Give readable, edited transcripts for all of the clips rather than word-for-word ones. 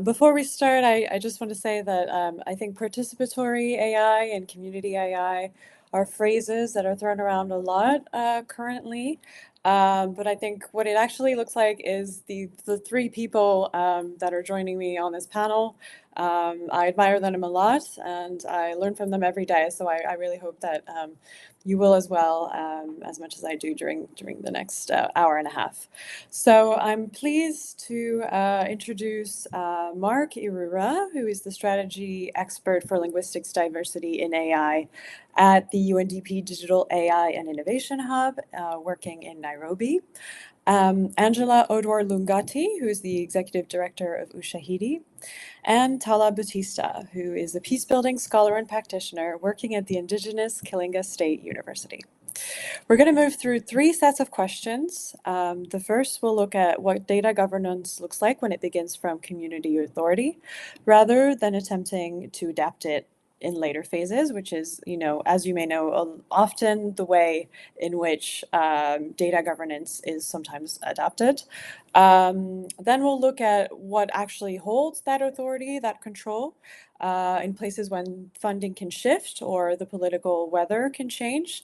Before we start, I just want to say that I think participatory AI and community AI are phrases that are thrown around a lot currently. But I think what it actually looks like is the three people that are joining me on this panel. I admire them a lot and I learn from them every day. So I really hope that you will as well, as much as I do during the next hour and a half. So I'm pleased to introduce Mark Irura, who is the strategy expert for linguistics diversity in AI at the UNDP Digital AI and Innovation Hub, working in Nairobi. Angela Oduor Lungati, who is the executive director of Ushahidi, and Tala Batista, who is a peacebuilding scholar and practitioner working at the indigenous Kilinga State University. We're going to move through three sets of questions. The first will look at what data governance looks like when it begins from community authority, rather than attempting to adapt it in later phases, which is, as you may know, often the way in which data governance is sometimes adopted. Then we'll look at what actually holds that authority, that control, in places when funding can shift or the political weather can change.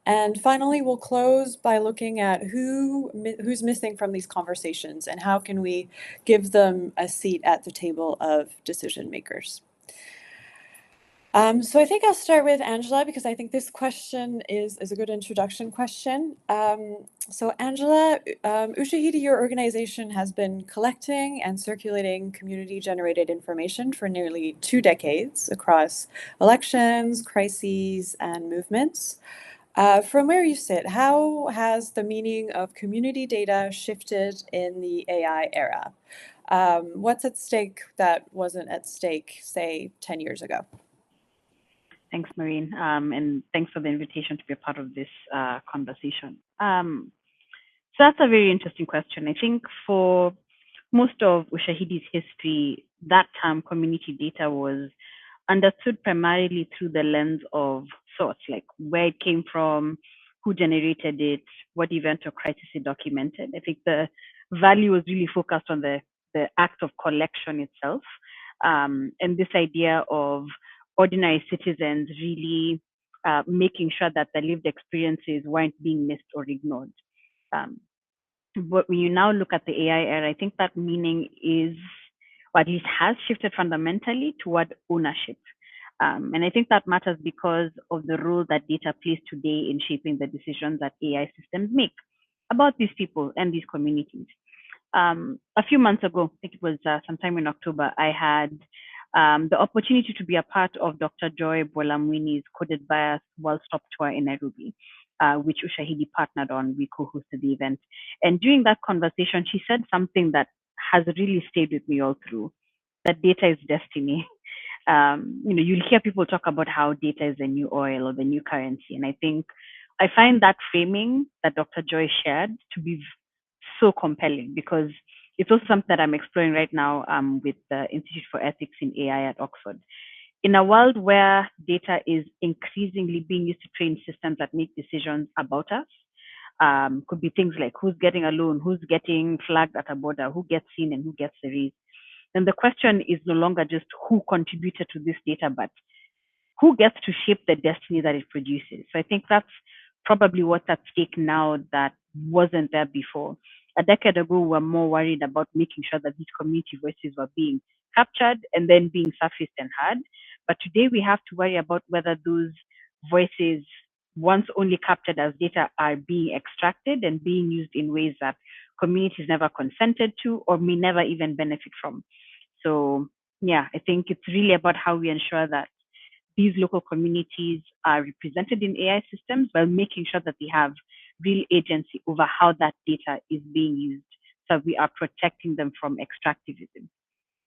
And finally, we'll close by looking at who's missing from these conversations and how can we give them a seat at the table of decision makers. So I think I'll start with Angela because I think this question is a good introduction question. So Angela, Ushahidi, your organization has been collecting and circulating community-generated information for nearly 2 decades across elections, crises, and movements. From where you sit, how has the meaning of community data shifted in the AI era? What's at stake that wasn't at stake, say, 10 years ago? Thanks, Maureen, and thanks for the invitation to be a part of this conversation. So that's a very interesting question. I think for most of Ushahidi's history, that term community data was understood primarily through the lens of source, like where it came from, who generated it, what event or crisis it documented. I think the value was really focused on the act of collection itself, and this idea of ordinary citizens really making sure that the lived experiences weren't being missed or ignored. But when you now look at the AI era, I think that meaning is, or at least has shifted fundamentally toward ownership. And I think that matters because of the role that data plays today in shaping the decisions that AI systems make about these people and these communities. A few months ago, I think it was sometime in October, I had the opportunity to be a part of Dr. Joy Bolamwini's Coded Bias World Stop Tour in Nairobi, which Ushahidi partnered on. We co-hosted the event. And during that conversation, she said something that has really stayed with me all through, that data is destiny. You'll hear people talk about how data is the new oil or the new currency. And I find that framing that Dr. Joy shared to be so compelling because it's also something that I'm exploring right now with the Institute for Ethics in AI at Oxford. In a world where data is increasingly being used to train systems that make decisions about us, could be things like who's getting a loan, who's getting flagged at a border, who gets seen and who gets erased. Then the question is no longer just who contributed to this data, but who gets to shape the destiny that it produces. So I think that's probably what's at stake now that wasn't there before. A decade ago, we were more worried about making sure that these community voices were being captured and then being surfaced and heard. But today we have to worry about whether those voices, once only captured as data, are being extracted and being used in ways that communities never consented to or may never even benefit from. So yeah, I think it's really about how we ensure that these local communities are represented in AI systems while making sure that they have real agency over how that data is being used. So we are protecting them from extractivism.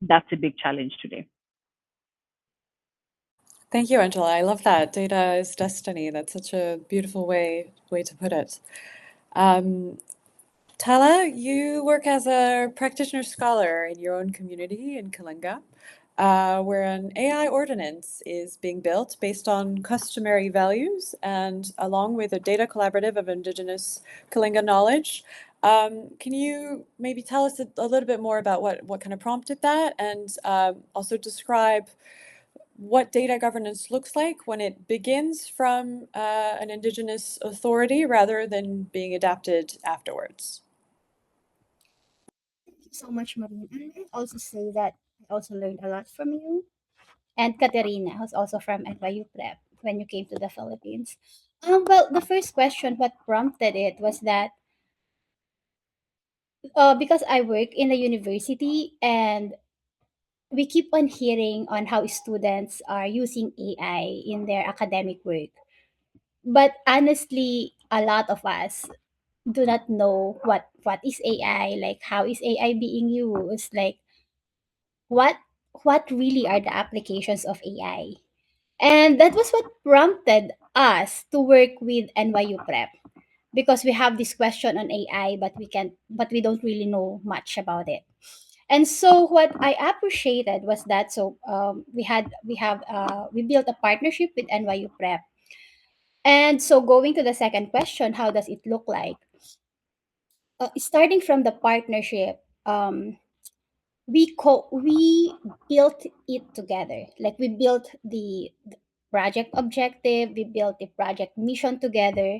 That's a big challenge today. Thank you, Angela. I love that. Data is destiny. That's such a beautiful way to put it. Tala, you work as a practitioner scholar in your own community in Kilinga, where an AI ordinance is being built based on customary values and along with a data collaborative of Indigenous Kilinga knowledge. Can you maybe tell us a little bit more about what kind of prompted that, and also describe what data governance looks like when it begins from an indigenous authority rather than being adapted afterwards? Thank you so much, Marine. And I also say that I also learned a lot from you. And Katerina, who's also from NYU Prep when you came to the Philippines. Well, the first question, what prompted it was that because I work in a university and we keep on hearing on how students are using AI in their academic work. But honestly, a lot of us do not know what is AI, like how is AI being used, like what what really are the applications of AI. And that was what prompted us to work with NYU Prep because we have this question on AI, but we don't really know much about it. And so what I appreciated was that we built a partnership with NYU Prep. And so going to the second question, how does it look like? Starting from the partnership, we built it together. Like we built the project objective, we built the project mission together.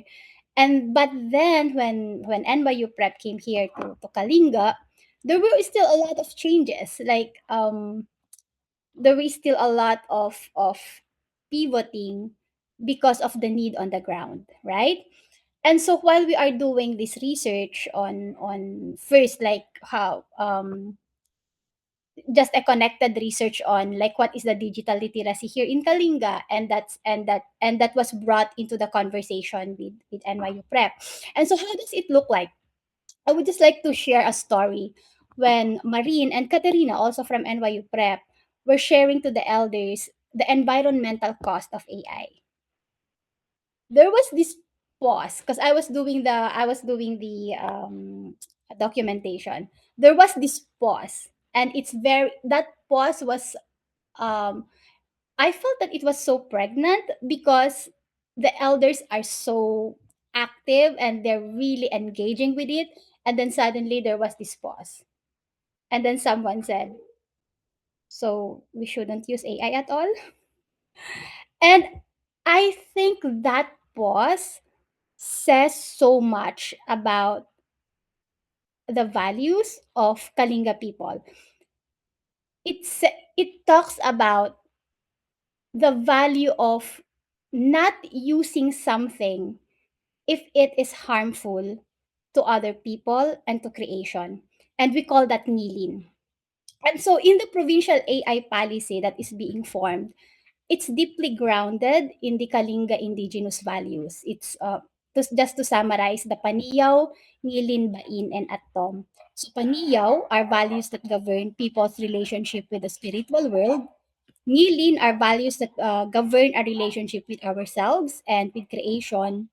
And but then when NYU Prep came here to Kalinga, there were still a lot of changes. Like there was still a lot of pivoting because of the need on the ground, right? And so while we are doing this research on first like how just a connected research on like what is the digital literacy here in Kalinga, and that was brought into the conversation with NYU Prep. And so how does it look like? I would just like to share a story when Marine and Katerina, also from NYU Prep, were sharing to the elders the environmental cost of AI. There was this pause because I was doing the documentation. There was this pause, and it's very that pause was um I felt that it was so pregnant because the elders are so active and they're really engaging with it. And then suddenly there was this pause. And then someone said, so we shouldn't use AI at all? And I think that pause says so much about the values of Kalinga people. It talks about the value of not using something if it is harmful to other people and to creation. And we call that nilin. And so in the provincial AI policy that is being formed, it's deeply grounded in the Kalinga indigenous values. It's just to summarize the Paniyaw, Ngilin, Bain, and Atom. So Paniyaw are values that govern people's relationship with the spiritual world. Ngilin are values that govern our relationship with ourselves and with creation.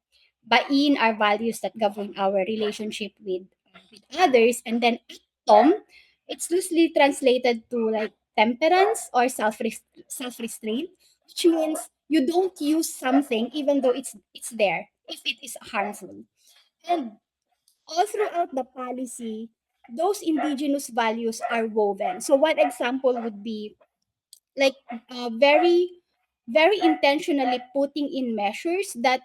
Bain are values that govern our relationship with others. And then Atom, it's loosely translated to like temperance or self-restraint, which means you don't use something even though it's there if it is harmful. And all throughout the policy, those indigenous values are woven. So one example would be like very intentionally putting in measures that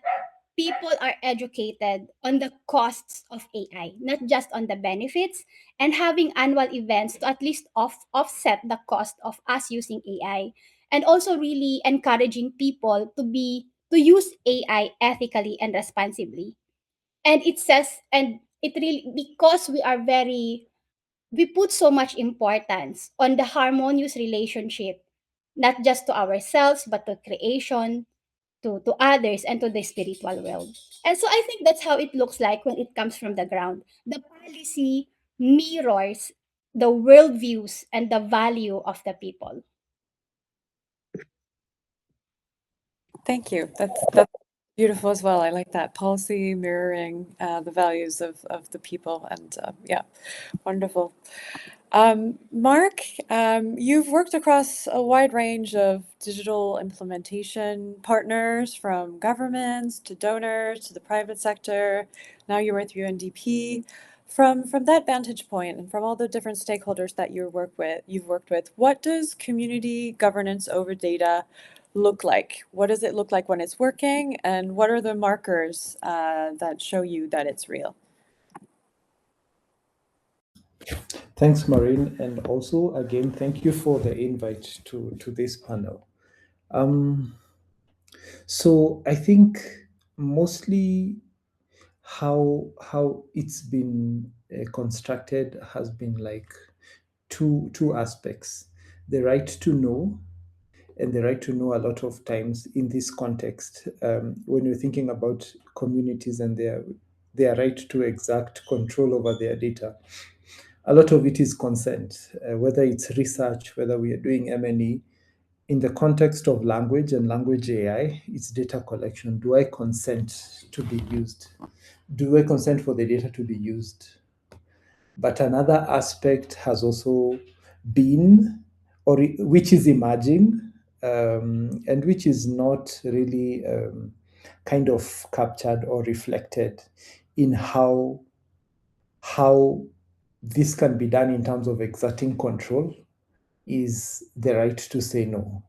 people are educated on the costs of AI, not just on the benefits, and having annual events to at least offset the cost of us using AI, and also really encouraging people to use AI ethically and responsibly. And it says, and it really, because we put so much importance on the harmonious relationship, not just to ourselves, but to creation, to others, and to the spiritual world. And so I think that's how it looks like when it comes from the ground. The policy mirrors the worldviews and the value of the people. Thank you. That's beautiful as well. I like that policy mirroring the values of the people, and yeah, wonderful. Mark, you've worked across a wide range of digital implementation partners, from governments to donors to the private sector. Now you're with UNDP. From that vantage point and from all the different stakeholders that you've worked with, what does community governance over data look like? What does it look like when it's working, and what are the markers that show you that it's real? Thanks, Maureen, and also again, thank you for the invite to this panel. So I think mostly how it's been constructed has been like two aspects: the right to know, and the right to know a lot of times in this context, when you're thinking about communities and their right to exact control over their data, a lot of it is consent, whether it's research, whether we are doing M&E. In the context of language and language AI, it's data collection. Do I consent to be used? Do I consent for the data to be used? But another aspect has also been, or which is emerging, and which is not really kind of captured or reflected in how this can be done in terms of exerting control, is the right to say no.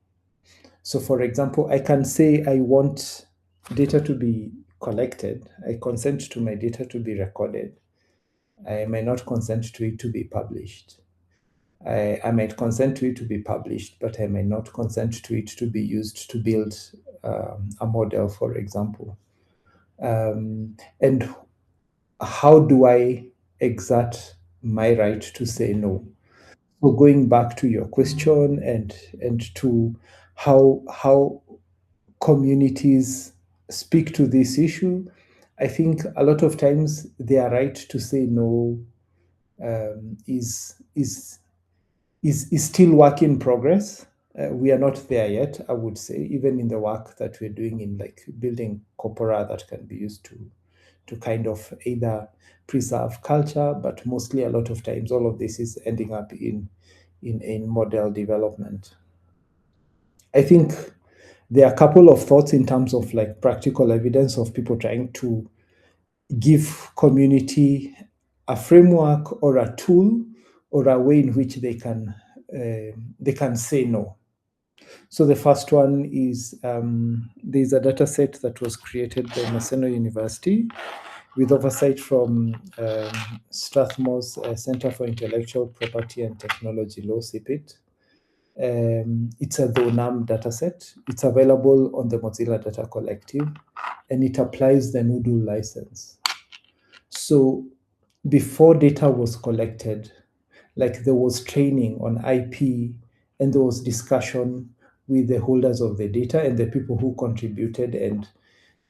So, for example, I can say I want data to be collected. I consent to my data to be recorded. I may not consent to it to be published. I might consent to it to be published, but I may not consent to it to be used to build a model, for example. And how do I exert my right to say no? So going back to your question and to how communities speak to this issue, I think a lot of times their right to say no is still work in progress. We are not there yet, I would say, even in the work that we're doing in like building corpora that can be used to kind of either preserve culture, but mostly a lot of times all of this is ending up in model development. I think there are a couple of thoughts in terms of like practical evidence of people trying to give community a framework or a tool or a way in which they can say no. So the first one is there's a data set that was created by Maseno University with oversight from Strathmore's Center for Intellectual Property and Technology Law, CPIT. It's a DONAM dataset. It's available on the Mozilla Data Collective, and it applies the Noodle license. So before data was collected, like there was training on IP, and there was discussion with the holders of the data and the people who contributed, and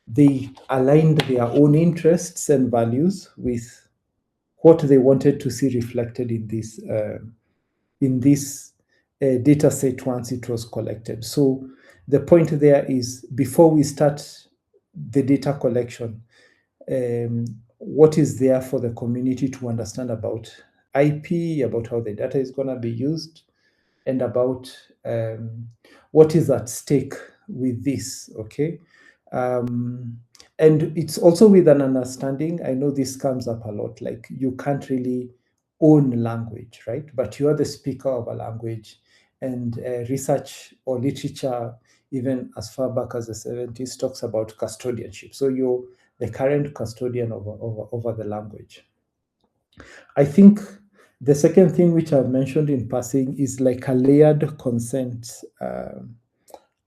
they aligned their own interests and values with what they wanted to see reflected in this data set once it was collected. So the point there is, before we start the data collection, what is there for the community to understand about IP, about how the data is going to be used, and about what is at stake with this, okay? And it's also with an understanding, I know this comes up a lot, like you can't really own language, right? But you are the speaker of a language, and research or literature, even as far back as the 70s, talks about custodianship. So you're the current custodian over the language. I think the second thing which I've mentioned in passing is like a layered consent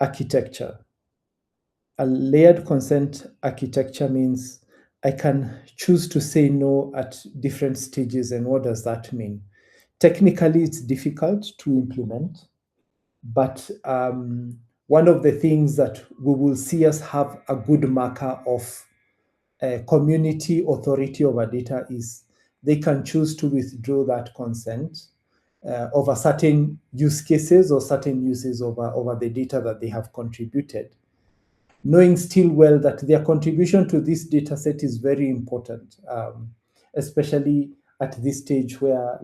architecture. A layered consent architecture means I can choose to say no at different stages. And what does that mean? Technically, it's difficult to implement, but one of the things that we will see us have a good marker of community authority over data is they can choose to withdraw that consent over certain use cases or certain uses over the data that they have contributed, knowing still well that their contribution to this data set is very important, especially at this stage where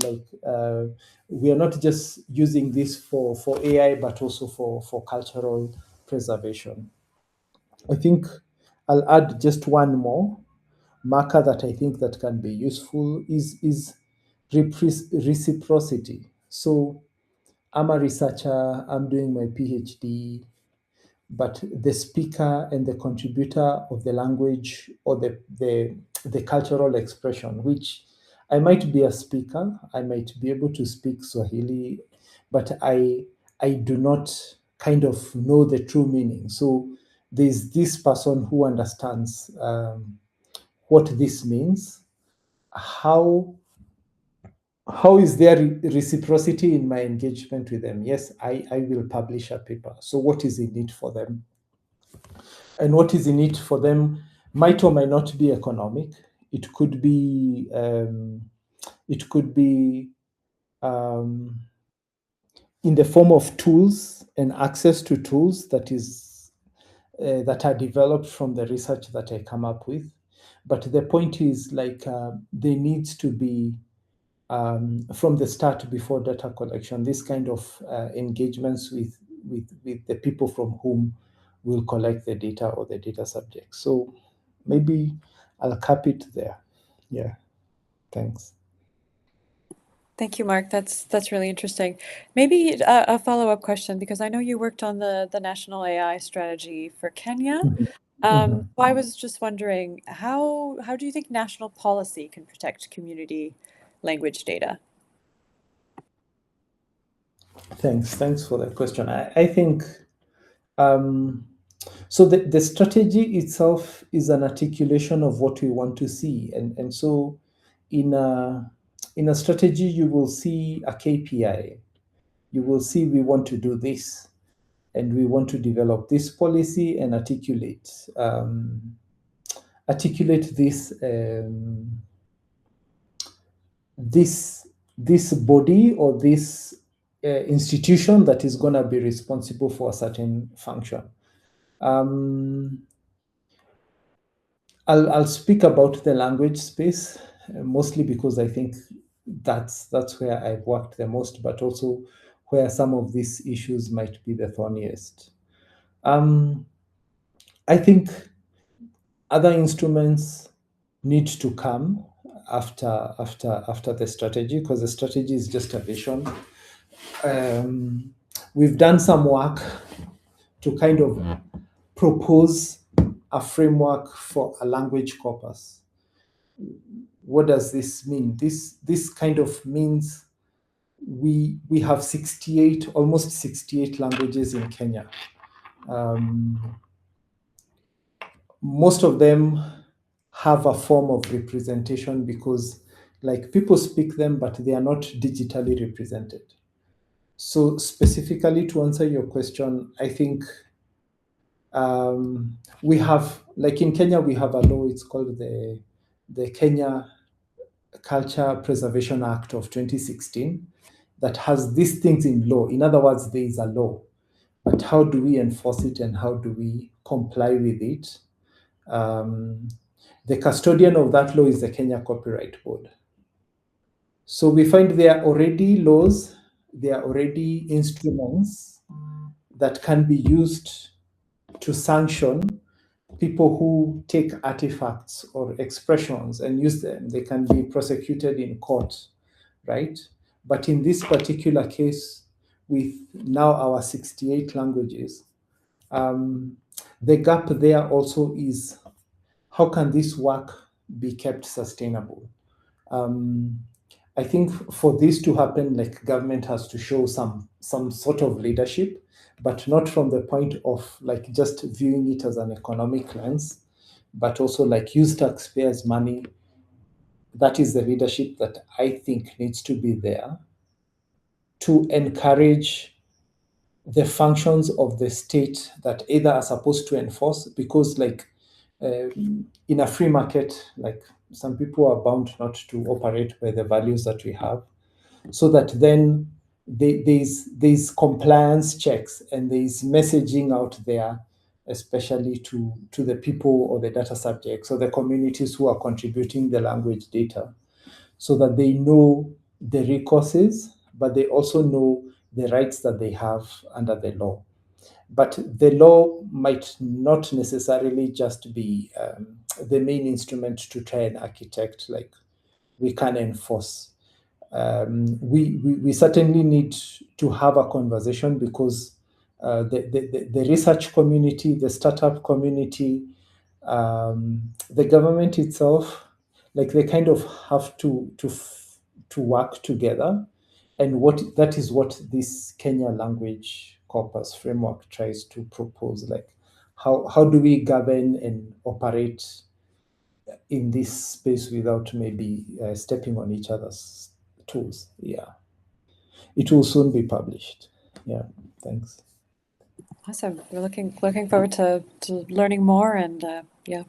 we are not just using this for AI, but also for cultural preservation. I think I'll add just one more. marker that I think that can be useful is reciprocity. So I'm a researcher, I'm doing my PhD, but the speaker and the contributor of the language or the cultural expression, which I might be a speaker, I might be able to speak Swahili, but I do not kind of know the true meaning. So there's this person who understands what this means. How is there reciprocity in my engagement with them? Yes, I will publish a paper. So what is in it for them? And what is in it for them might or might not be economic. It could be in the form of tools and access to tools that are developed from the research that I come up with. But the point is, like, there needs to be from the start, before data collection, this kind of engagements with the people from whom we'll collect the data or the data subject. So maybe I'll cap it there. Yeah, thanks. Thank you, Mark. That's really interesting. Maybe a follow-up question, because I know you worked on the national AI strategy for Kenya. So I was just wondering, how do you think national policy can protect community language data? Thanks for that question. I think so the strategy itself is an articulation of what we want to see. And so in a strategy, you will see a KPI. You will see we want to do this, and we want to develop this policy and articulate this body or this institution that is going to be responsible for a certain function. I'll speak about the language space mostly because I think that's where I've worked the most, but also where some of these issues might be the thorniest. I think other instruments need to come after the strategy, because the strategy is just a vision. We've done some work to kind of propose a framework for a language corpus. What does this mean? This kind of means we have almost 68 languages in Kenya. Most of them have a form of representation because, like, people speak them, but they are not digitally represented. So specifically to answer your question, I think we have, like in Kenya, we have a law, it's called the Kenya Culture Preservation Act of 2016 that has these things in law. In other words, there is a law, but how do we enforce it and how do we comply with it? The custodian of that law is the Kenya Copyright Board. So we find there are already laws, there are already instruments that can be used to sanction people who take artifacts or expressions and use them. They can be prosecuted in court, right? But in this particular case, with now our 68 languages, the gap there also is, how can this work be kept sustainable? I think for this to happen, like, government has to show some sort of leadership, but not from the point of like just viewing it as an economic lens, but also like use taxpayers' money. That is the leadership that I think needs to be there to encourage the functions of the state that either are supposed to enforce, because like in a free market, like, some people are bound not to operate by the values that we have, so that then there's compliance checks and there's messaging out there, especially to the people or the data subjects or the communities who are contributing the language data, so that they know the recourses, but they also know the rights that they have under the law. but the law might not necessarily just be the main instrument to try and architect, like we can enforce. We certainly need to have a conversation, because the research community, the startup community, the government itself, like they kind of have to work together, and that is what this Kenya language corpus framework tries to propose. Like, how do we govern and operate in this space without maybe stepping on each other's toes? Yeah, it will soon be published. Yeah, thanks. Awesome. We're looking forward to learning more, and yeah.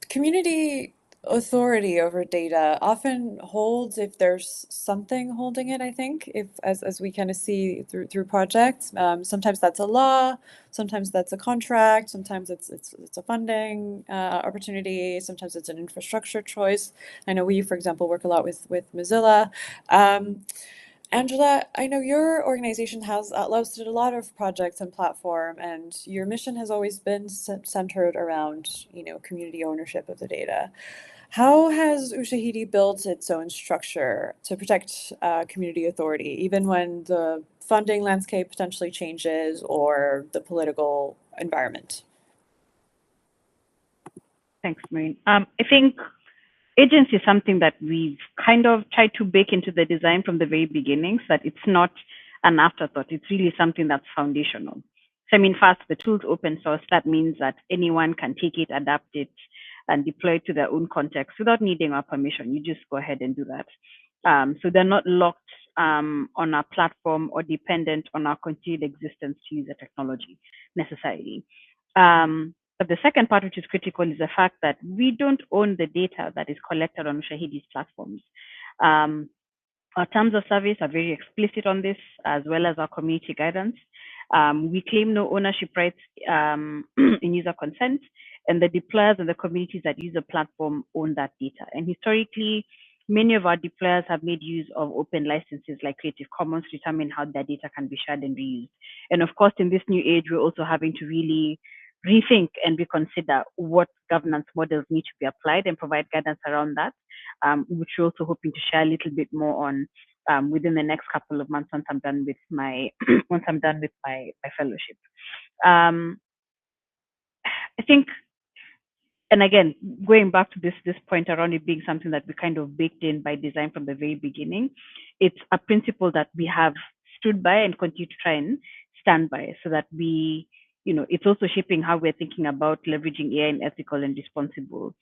Community authority over data often holds if there's something holding it, I think, if as we kind of see through projects. Sometimes that's a law, sometimes that's a contract, sometimes it's a funding opportunity, sometimes it's an infrastructure choice. I know we, for example, work a lot with Mozilla. Angela, I know your organization has hosted a lot of projects and platform, and your mission has always been centered around, community ownership of the data. How has Ushahidi built its own structure to protect community authority, even when the funding landscape potentially changes or the political environment? Thanks, Maureen. I think agency is something that we've kind of tried to bake into the design from the very beginning, so that it's not an afterthought. It's really something that's foundational. So, I mean, first, the tool's open source. That means that anyone can take it, adapt it, and deploy it to their own context without needing our permission. You just go ahead and do that. So they're not locked on our platform or dependent on our continued existence to use the technology necessarily. But the second part, which is critical, is the fact that we don't own the data that is collected on Ushahidi's platforms. Our terms of service are very explicit on this, as well as our community guidance. We claim no ownership rights in user consent, and the deployers and the communities that use the platform own that data. And historically, many of our deployers have made use of open licenses like Creative Commons to determine how their data can be shared and reused. And of course, in this new age, we're also having to really rethink and reconsider what governance models need to be applied and provide guidance around that, which we're also hoping to share a little bit more on within the next couple of months once I'm done with my fellowship. I think, and again, going back to this point around it being something that we kind of baked in by design from the very beginning, it's a principle that we have stood by and continue to try and stand by, so that we, it's also shaping how we're thinking about leveraging AI in ethical and responsible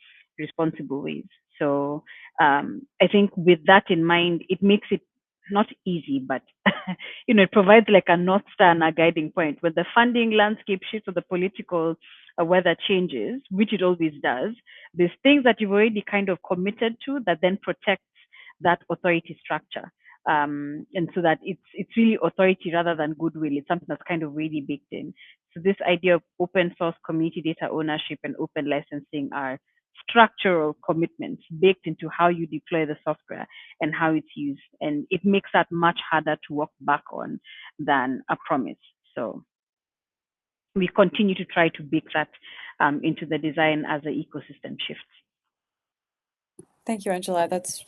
ways. So I think with that in mind, it makes it not easy, but it provides like a North Star and a guiding point. When the funding landscape shifts or the political weather changes, which it always does, there's things that you've already kind of committed to that then protects that authority structure. And so that it's really authority rather than goodwill. It's something that's kind of really baked in. So this idea of open source community data ownership and open licensing are structural commitments baked into how you deploy the software and how it's used. And it makes that much harder to walk back on than a promise. So we continue to try to bake that into the design as the ecosystem shifts. Thank you, Angela. That's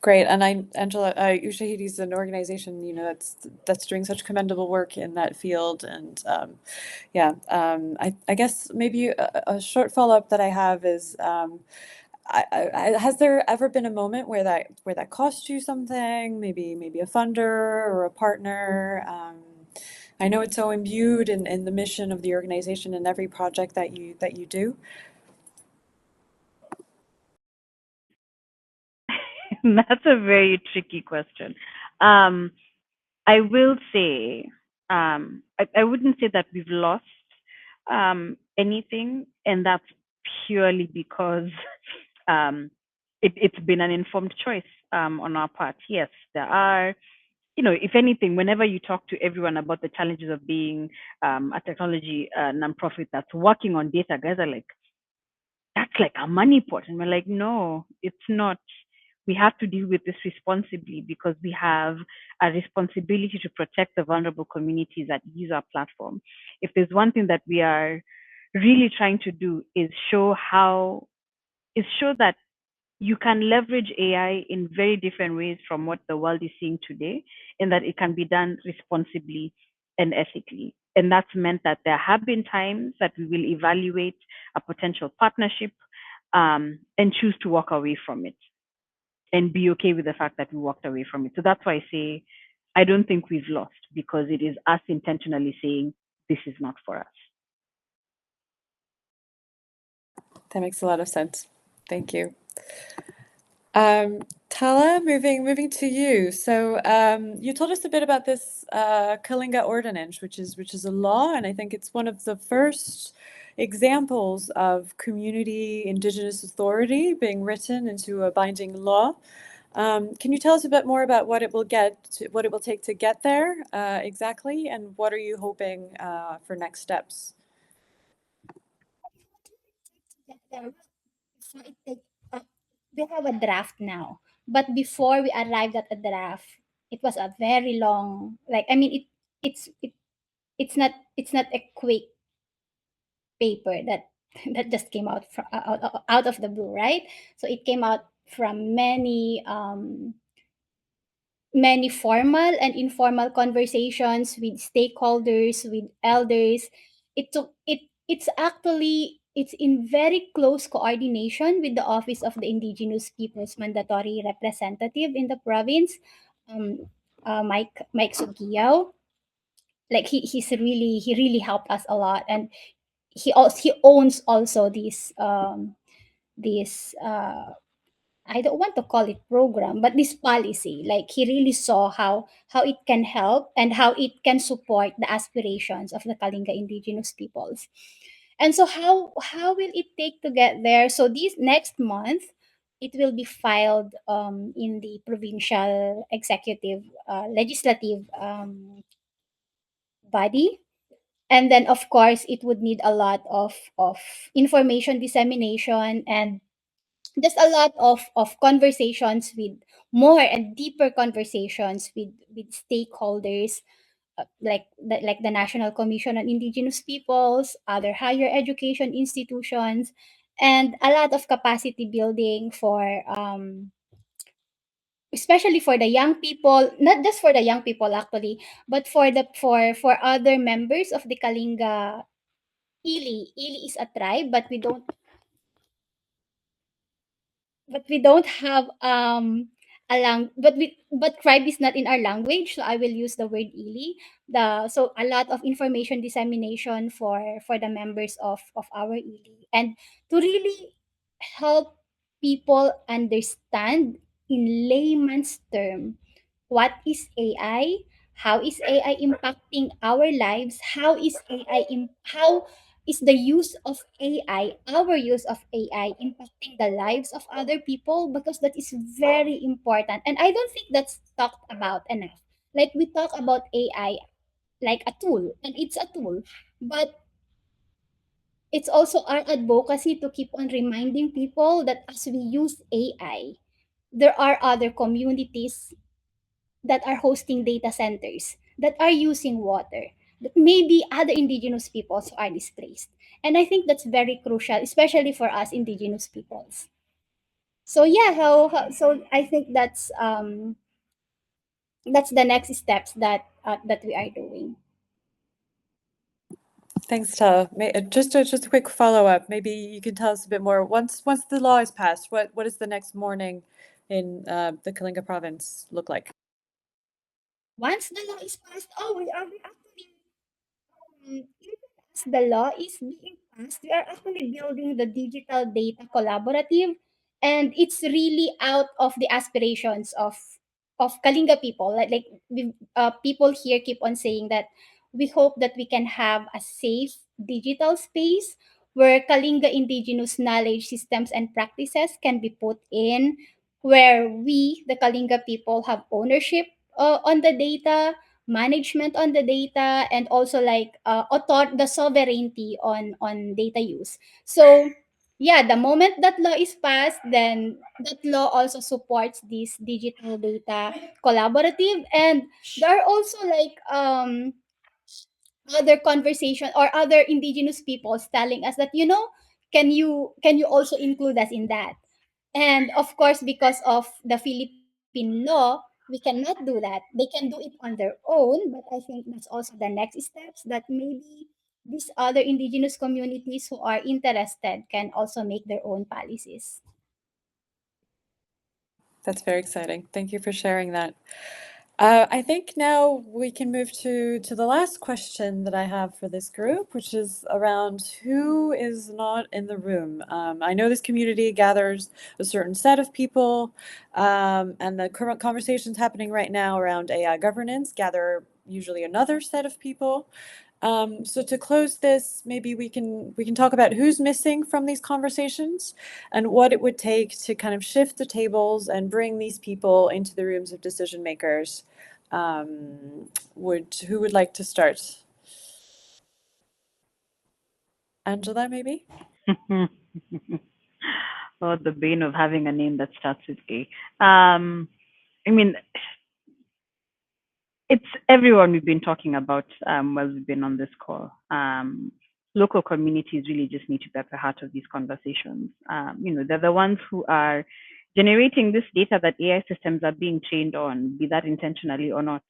great. And Angela, Ushahidi is an organization, that's doing such commendable work in that field. And I guess maybe a short follow-up that I have is, has there ever been a moment where that cost you something? Maybe a funder or a partner? I know it's so imbued in the mission of the organization in every project that you do. That's a very tricky question. I will say, I wouldn't say that we've lost anything, and that's purely because it's been an informed choice on our part. Yes, there are, if anything, whenever you talk to everyone about the challenges of being a technology nonprofit that's working on data, guys are like, that's like a money pot. And we're like, no, it's not. we have to deal with this responsibly because we have a responsibility to protect the vulnerable communities that use our platform. If there's one thing that we are really trying to do is show that you can leverage AI in very different ways from what the world is seeing today, and that it can be done responsibly and ethically. And that's meant that there have been times that we will evaluate a potential partnership and choose to walk away from it and be okay with the fact that we walked away from it. So that's why I say I don't think we've lost, because it is us intentionally saying this is not for us. That makes a lot of sense. Thank you. Tala, moving to you. So you told us a bit about this Kalinga Ordinance, which is a law, and I think it's one of the first examples of community indigenous authority being written into a binding law. Can you tell us a bit more about what it will take to get there exactly, and what are you hoping for next steps? So we have a draft now, but before we arrived at a draft, it was a very long. Like, I mean, it's it, it's not a quick paper that that just came out from out of the blue, right? So it came out from many formal and informal conversations with stakeholders, with elders. It's in very close coordination with the Office of the Indigenous Peoples Mandatory Representative in the province, um, Mike Sugiyaw. Like he really helped us a lot, and he owns also this I don't want to call it program, but this policy. Like, he really saw how it can help and how it can support the aspirations of the Kalinga indigenous peoples. And so how will it take to get there? So this next month, it will be filed in the provincial executive legislative body. And then, of course, it would need a lot of information dissemination, and just a lot of conversations with more and deeper conversations with stakeholders, like the National Commission on Indigenous Peoples, other higher education institutions, and a lot of capacity building for especially for the young people, not just for the young people actually, but for other members of the Kalinga. Ili is a tribe, but we don't have but tribe is not in our language, so I will use the word ili. So a lot of information dissemination for the members of our ili, and to really help people understand in layman's term what is AI, how is AI impacting our lives, how is the use of AI, our use of AI, impacting the lives of other people, because that is very important. And I don't think that's talked about enough. Like, we talk about AI like a tool, and it's a tool, but it's also our advocacy to keep on reminding people that as we use AI, there are other communities that are hosting data centers, that are using water, that maybe other indigenous peoples are displaced. And I think that's very crucial, especially for us indigenous peoples. So yeah, so I think that's the next steps that we are doing. Thanks, Tala. Just a quick follow-up. Maybe you can tell us a bit more. Once the law is passed, what does the next morning in the Kalinga province look like? Once the law is passed, we actually even as the law is being passed, we are actually building the digital data collaborative, and it's really out of the aspirations of Kalinga people. People here keep on saying that we hope that we can have a safe digital space where Kalinga indigenous knowledge systems and practices can be put in, where we, the Kalinga people, have ownership on the data, management on the data, and also like the sovereignty on data use. So yeah, the moment that law is passed, then that law also supports this digital data collaborative. And there are also like other conversation or other indigenous peoples telling us that, can you also include us in that. And of course, because of the Philippine law, we cannot do that. They can do it on their own, but I think that's also the next steps, that maybe these other indigenous communities who are interested can also make their own policies. That's very exciting. Thank you for sharing that. I think now we can move to the last question that I have for this group, which is around who is not in the room. I know this community gathers a certain set of people, and the current conversations happening right now around AI governance gather usually another set of people. So to close this, maybe we can talk about who's missing from these conversations and what it would take to kind of shift the tables and bring these people into the rooms of decision makers. Who would like to start? Angela, maybe? Oh, the bane of having a name that starts with A. I mean, it's everyone we've been talking about while we've been on this call. Local communities really just need to be at the heart of these conversations. They're the ones who are generating this data that AI systems are being trained on, be that intentionally or not.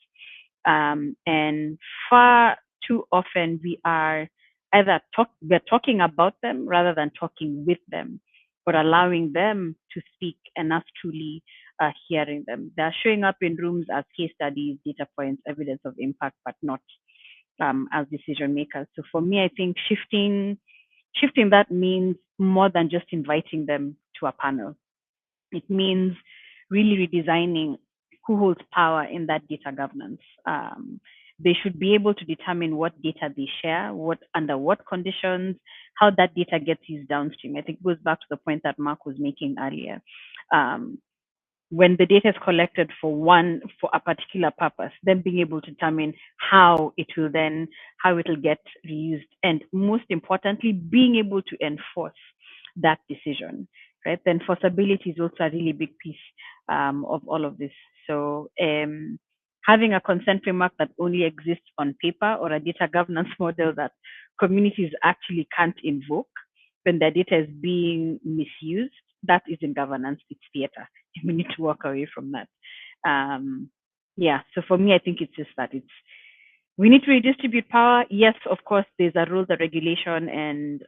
And far too often we are we're talking about them rather than talking with them, but allowing them to speak and us truly hearing them. They're showing up in rooms as case studies, data points, evidence of impact, but not as decision makers. So for me, I think shifting that means more than just inviting them to a panel. It means really redesigning who holds power in that data governance. They should be able to determine what data they share, under what conditions, how that data gets used downstream. I think it goes back to the point that Mark was making earlier. When the data is collected for a particular purpose, then being able to determine how it will get reused, and most importantly, being able to enforce that decision, right? The enforceability is also a really big piece of all of this. So having a consent framework that only exists on paper, or a data governance model that communities actually can't invoke when their data is being misused, that isn't governance, it's theater. We need to walk away from that. So for me, I think it's just that we need to redistribute power. Yes, of course, there's a role that regulation and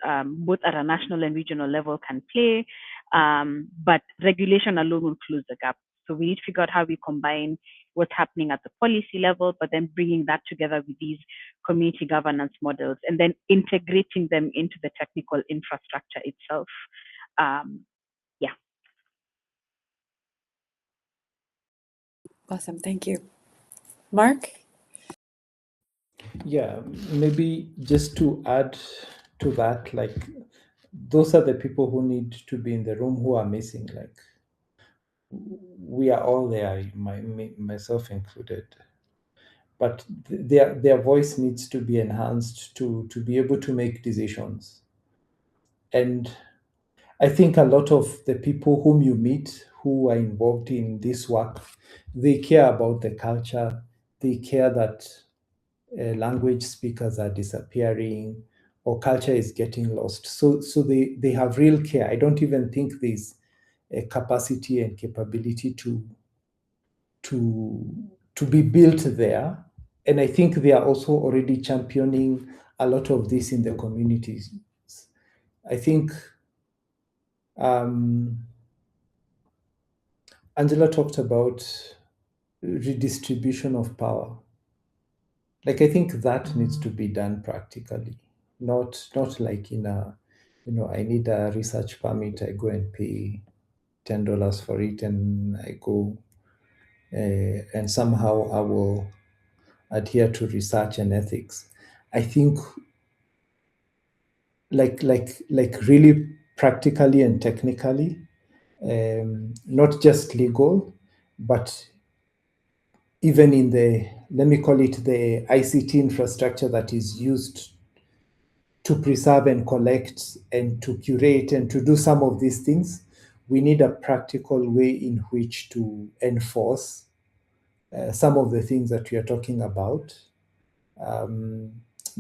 both at a national and regional level can play, but regulation alone will close the gap. So we need to figure out how we combine what's happening at the policy level, but then bringing that together with these community governance models and then integrating them into the technical infrastructure itself. Yeah. Awesome, thank you. Mark? Yeah, maybe just to add to that, like those are the people who need to be in the room who are missing. Like we are all there, myself included, but their voice needs to be enhanced to be able to make decisions. And I think a lot of the people whom you meet who are involved in this work, they care about the culture. They care that language speakers are disappearing or culture is getting lost. So they have real care. I don't even think there's a capacity and capability to be built there. And I think they are also already championing a lot of this in the communities. I think Angela talked about redistribution of power. Like I think that needs to be done practically, not like in a, I need a research permit, I go and pay $10 for it, and I go and somehow I will adhere to research and ethics. I think like really practically and technically, not just legal, but even in the, let me call it the ICT infrastructure that is used to preserve and collect and to curate and to do some of these things, we need a practical way in which to enforce some of the things that we are talking about.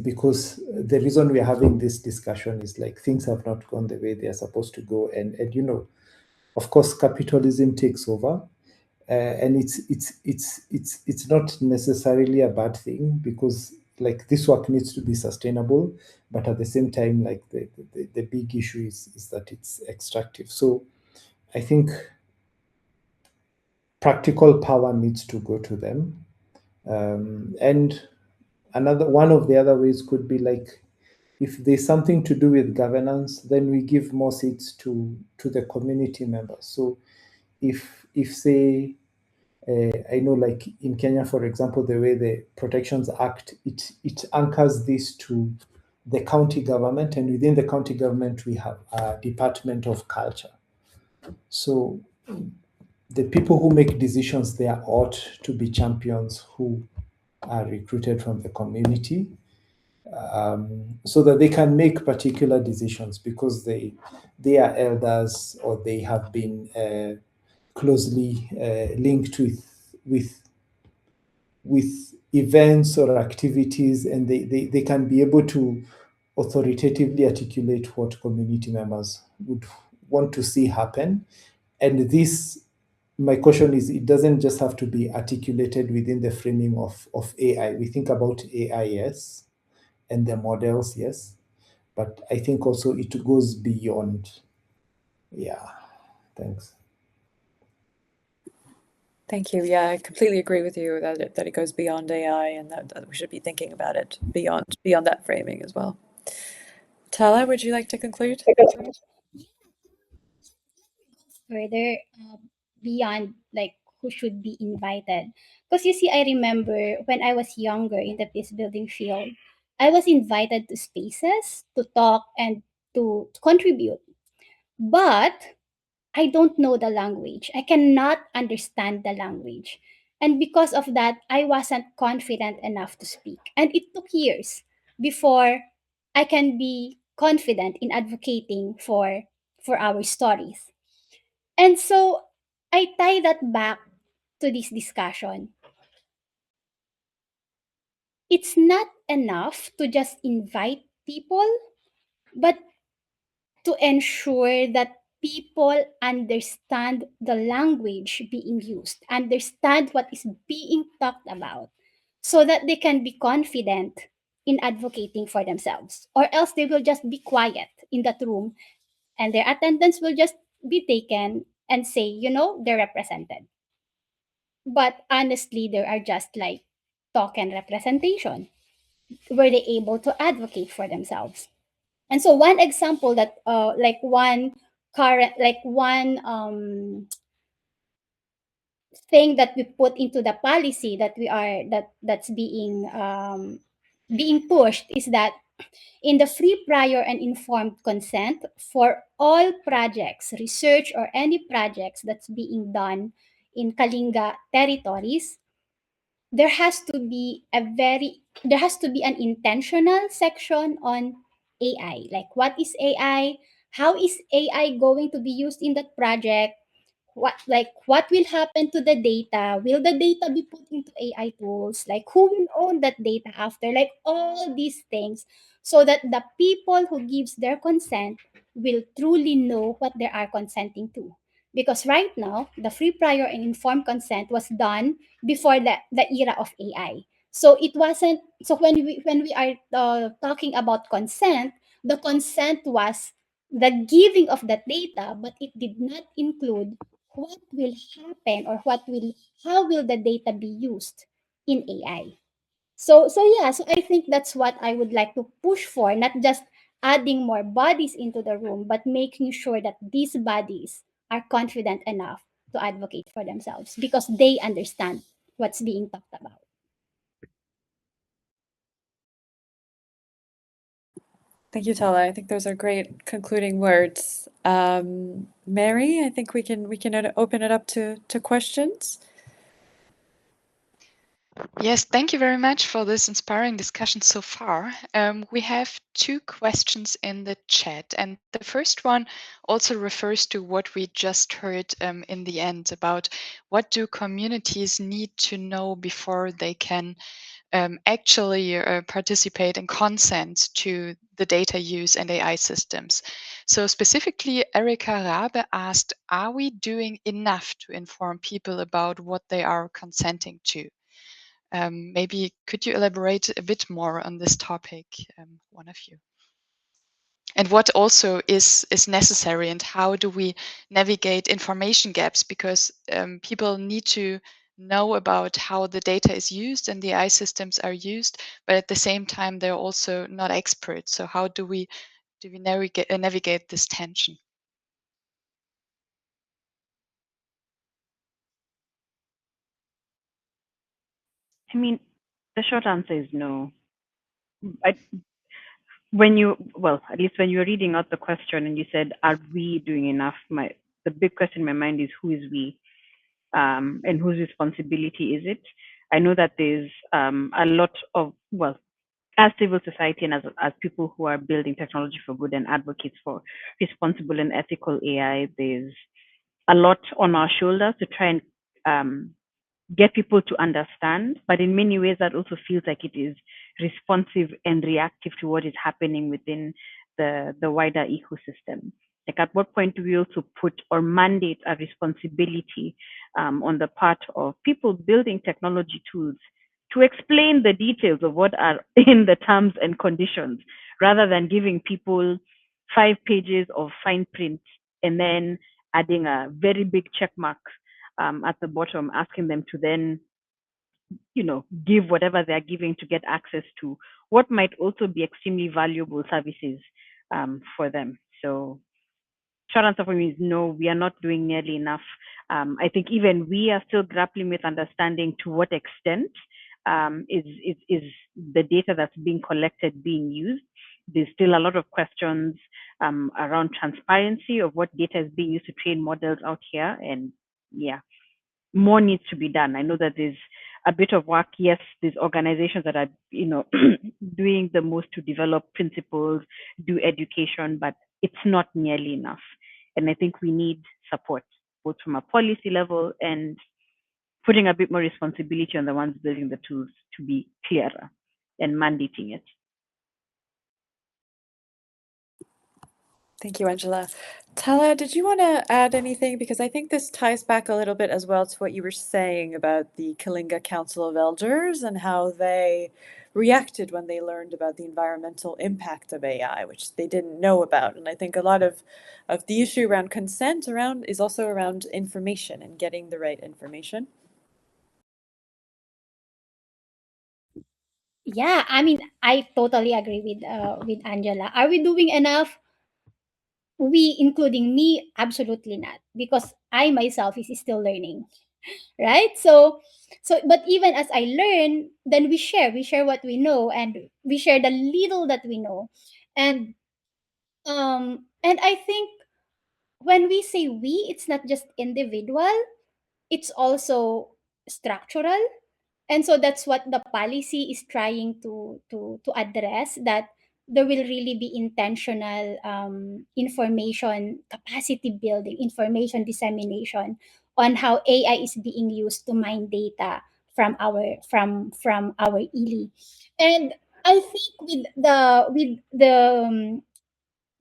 Because the reason we are having this discussion is like things have not gone the way they are supposed to go. And you know, of course, capitalism takes over. And it's not necessarily a bad thing, because like this work needs to be sustainable, but at the same time, like the big issue is that it's extractive. So I think practical power needs to go to them. And another one of the other ways could be like, if there's something to do with governance, then we give more seats to the community members. So if say I know, like in Kenya, for example, the way the Protections Act, it anchors this to the county government, and within the county government we have a Department of Culture. So the people who make decisions there ought to be champions who are recruited from the community, so that they can make particular decisions because they are elders, or they have been closely linked with events or activities, and they can be able to authoritatively articulate what community members would want to see happen. And this, my question is, it doesn't just have to be articulated within the framing of AI. We think about AI, yes, and the models, yes, but I think also it goes beyond. Yeah, thanks. Thank you. Yeah, I completely agree with you that it goes beyond AI, and that we should be thinking about it beyond that framing as well. Tala, would you like to conclude? Further beyond like who should be invited, because you see, I remember when I was younger in the peace building field, I was invited to spaces to talk and to contribute, but I don't know the language. I cannot understand the language. And because of that, I wasn't confident enough to speak. And it took years before I can be confident in advocating for our stories. And so I tie that back to this discussion. It's not enough to just invite people, but to ensure that people understand the language being used, understand what is being talked about, so that they can be confident in advocating for themselves. Or else they will just be quiet in that room and their attendance will just be taken and say, they're represented. But honestly, they are just like token representation. Were they able to advocate for themselves? And so one example that like one current like one thing that we put into the policy that that's being pushed is that in the free, prior, and informed consent for all projects, research, or any projects that's being done in Kalinga territories, there has to be an intentional section on AI. Like, what is AI? How is AI going to be used in that project? What will happen to the data? Will the data be put into AI tools? Like, who will own that data after? Like, all these things, so that the people who gives their consent will truly know what they are consenting to. Because right now, the free, prior, and informed consent was done before the era of AI. So it wasn't. So when we are talking about consent, the consent was the giving of that data, but it did not include what will happen, or how will the data be used in AI. So I think that's what I would like to push for, not just adding more bodies into the room, but making sure that these bodies are confident enough to advocate for themselves because they understand what's being talked about. Thank you, Tala. I think those are great concluding words. Mary, I think we can open it up to questions. Yes, thank you very much for this inspiring discussion so far. We have two questions in the chat, and the first one also refers to what we just heard in the end about what do communities need to know before they can actually participate and consent to the data use and AI systems. So specifically, Erika Rabe asked, are we doing enough to inform people about what they are consenting to? Maybe could you elaborate a bit more on this topic, one of you? And what also is necessary, and how do we navigate information gaps? Because people need to know about how the data is used and the AI systems are used, but at the same time they're also not experts. So how do we navigate this tension? I mean, the short answer is no. At least when you were reading out the question and you said, "Are we doing enough?" The big question in my mind is, who is we, and whose responsibility is it? I know that there's a lot of, as civil society and as people who are building technology for good and advocates for responsible and ethical AI, there's a lot on our shoulders to try and get people to understand. But in many ways, that also feels like it is responsive and reactive to what is happening within the wider ecosystem. Like, at what point do we also put or mandate a responsibility on the part of people building technology tools to explain the details of what are in the terms and conditions, rather than giving people 5 pages of fine print and then adding a very big check mark at the bottom, asking them to then, give whatever they're giving to get access to what might also be extremely valuable services for them. So, short answer for me is no, we are not doing nearly enough. I think even we are still grappling with understanding to what extent is the data that's being collected being used. There's still a lot of questions around transparency of what data is being used to train models out here. And yeah, more needs to be done. I know that there's a bit of work. Yes, there's organizations that are, doing the most to develop principles, do education, but it's not nearly enough. And I think we need support, both from a policy level and putting a bit more responsibility on the ones building the tools to be clearer and mandating it. Thank you, Angela. Tala, did you want to add anything? Because I think this ties back a little bit as well to what you were saying about the Kalinga Council of Elders and how they reacted when they learned about the environmental impact of AI, which they didn't know about. And I think a lot of the issue around consent is also around information and getting the right information. Yeah, I mean, I totally agree with Angela. Are we doing enough? We, including me, absolutely not, because I myself is still learning, right? But even as I learn, then we share what we know, and we share the little that we know. And I think when we say we, it's not just individual, it's also structural. And so that's what the policy is trying to address, that there will really be intentional information capacity building, information dissemination on how AI is being used to mine data from our ELI. And I think with the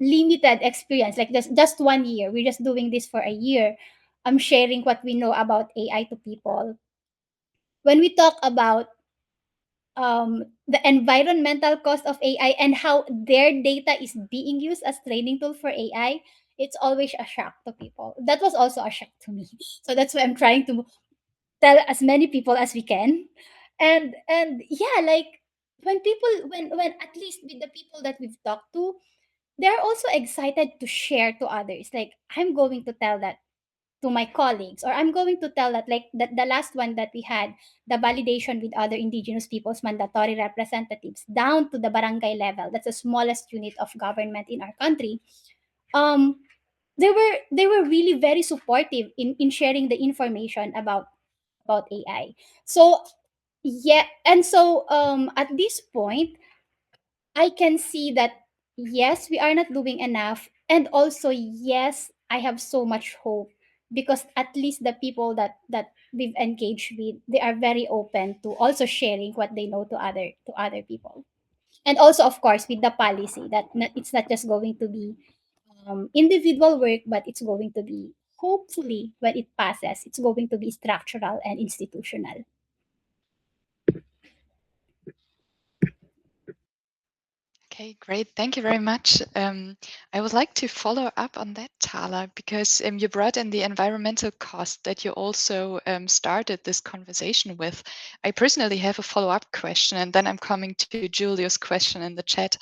limited experience, like just 1 year, we're just doing this for a year, I'm sharing what we know about AI to people. When we talk about the environmental cost of AI and how their data is being used as training tool for AI, it's always a shock to people. That was also a shock to me. So that's why I'm trying to tell as many people as we can. And yeah, like when at least with the people that we've talked to, they're also excited to share to others. Like, I'm going to tell that to my colleagues, or I'm going to tell that, like the last one that we had, the validation with other indigenous peoples mandatory representatives down to the barangay level, that's the smallest unit of government in our country. um they were really very supportive in sharing the information about AI. So Yeah, and so at this point, I can see that yes, we are not doing enough, and also yes, I have so much hope because at least the people that we've engaged with, they are very open to also sharing what they know to other people, and also of course with the policy that it's not just going to be individual work, but it's going to be hopefully when it passes, it's going to be structural and institutional. Okay, great. Thank you very much. I would like to follow up on that, Tala, because you brought in the environmental cost that you also started this conversation with. I personally have a follow-up question, and then I'm coming to Julius' question in the chat.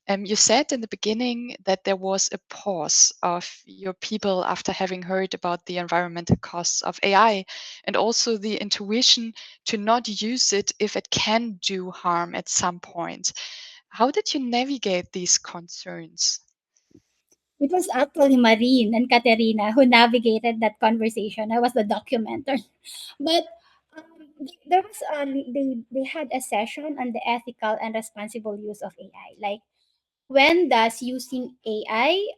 You said in the beginning that there was a pause of your people after having heard about the environmental costs of AI, and also the intuition to not use it if it can do harm at some point. How did you navigate these concerns? It was actually Marine and Katerina who navigated that conversation. I was the documenter. But there was they had a session on the ethical and responsible use of AI. Like when does using AI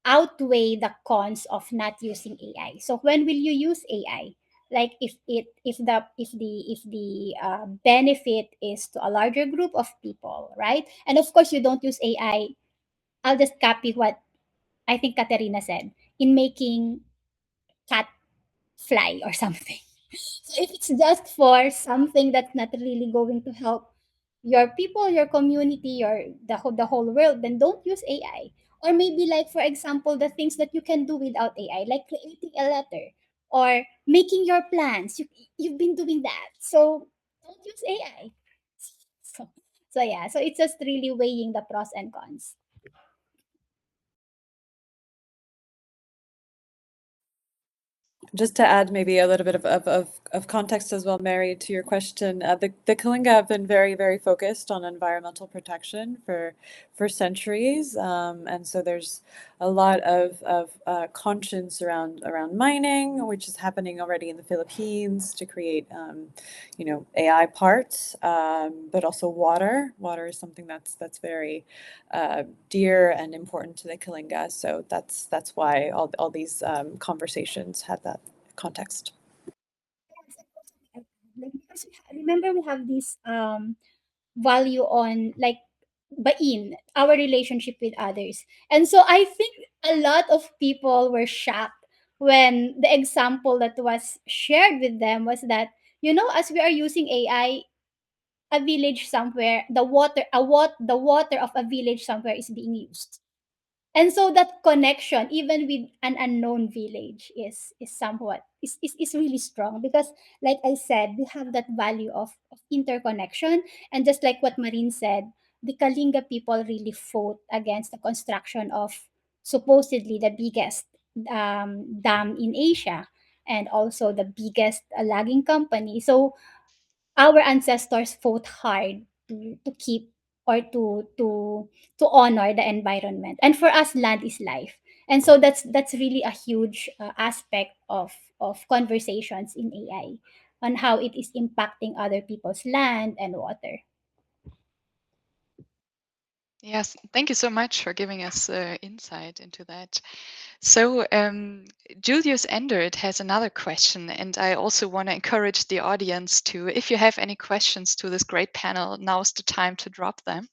outweigh the cons of not using AI? So when will you use AI? Like if the benefit is to a larger group of people, right? And of course you don't use AI. I'll just copy what I think Katerina said in making cat fly or something. So if it's just for something that's not really going to help your people, your community, your the whole world, then don't use AI. Or maybe like for example, the things that you can do without AI, like creating a letter or making your plans. You've been doing that. So don't use AI. So, so yeah, so it's just really weighing the pros and cons. Just to add maybe a little bit of context as well, Mary, to your question, the Kalinga have been very, very focused on environmental protection for centuries, and so there's a lot of conscience around mining, which is happening already in the Philippines to create, AI parts, but also water. Water is something that's very dear and important to the Kalinga. So that's why all these conversations had that context. Like because remember we have this value on like bain, our relationship with others. And so I think a lot of people were shocked when the example that was shared with them was that, as we are using AI, a village somewhere, the water of a village somewhere is being used. And so that connection even with an unknown village is really strong because like I said, we have that value of interconnection. And just like what Marine said, the Kalinga people really fought against the construction of supposedly the biggest dam in Asia and also the biggest logging company. So our ancestors fought hard to keep or to honor the environment, and for us land is life. And so that's really a huge aspect of conversations in AI on how it is impacting other people's land and water. Yes, thank you so much for giving us insight into that. So, Julius Endert has another question, and I also want to encourage the audience to, if you have any questions to this great panel, now's the time to drop them.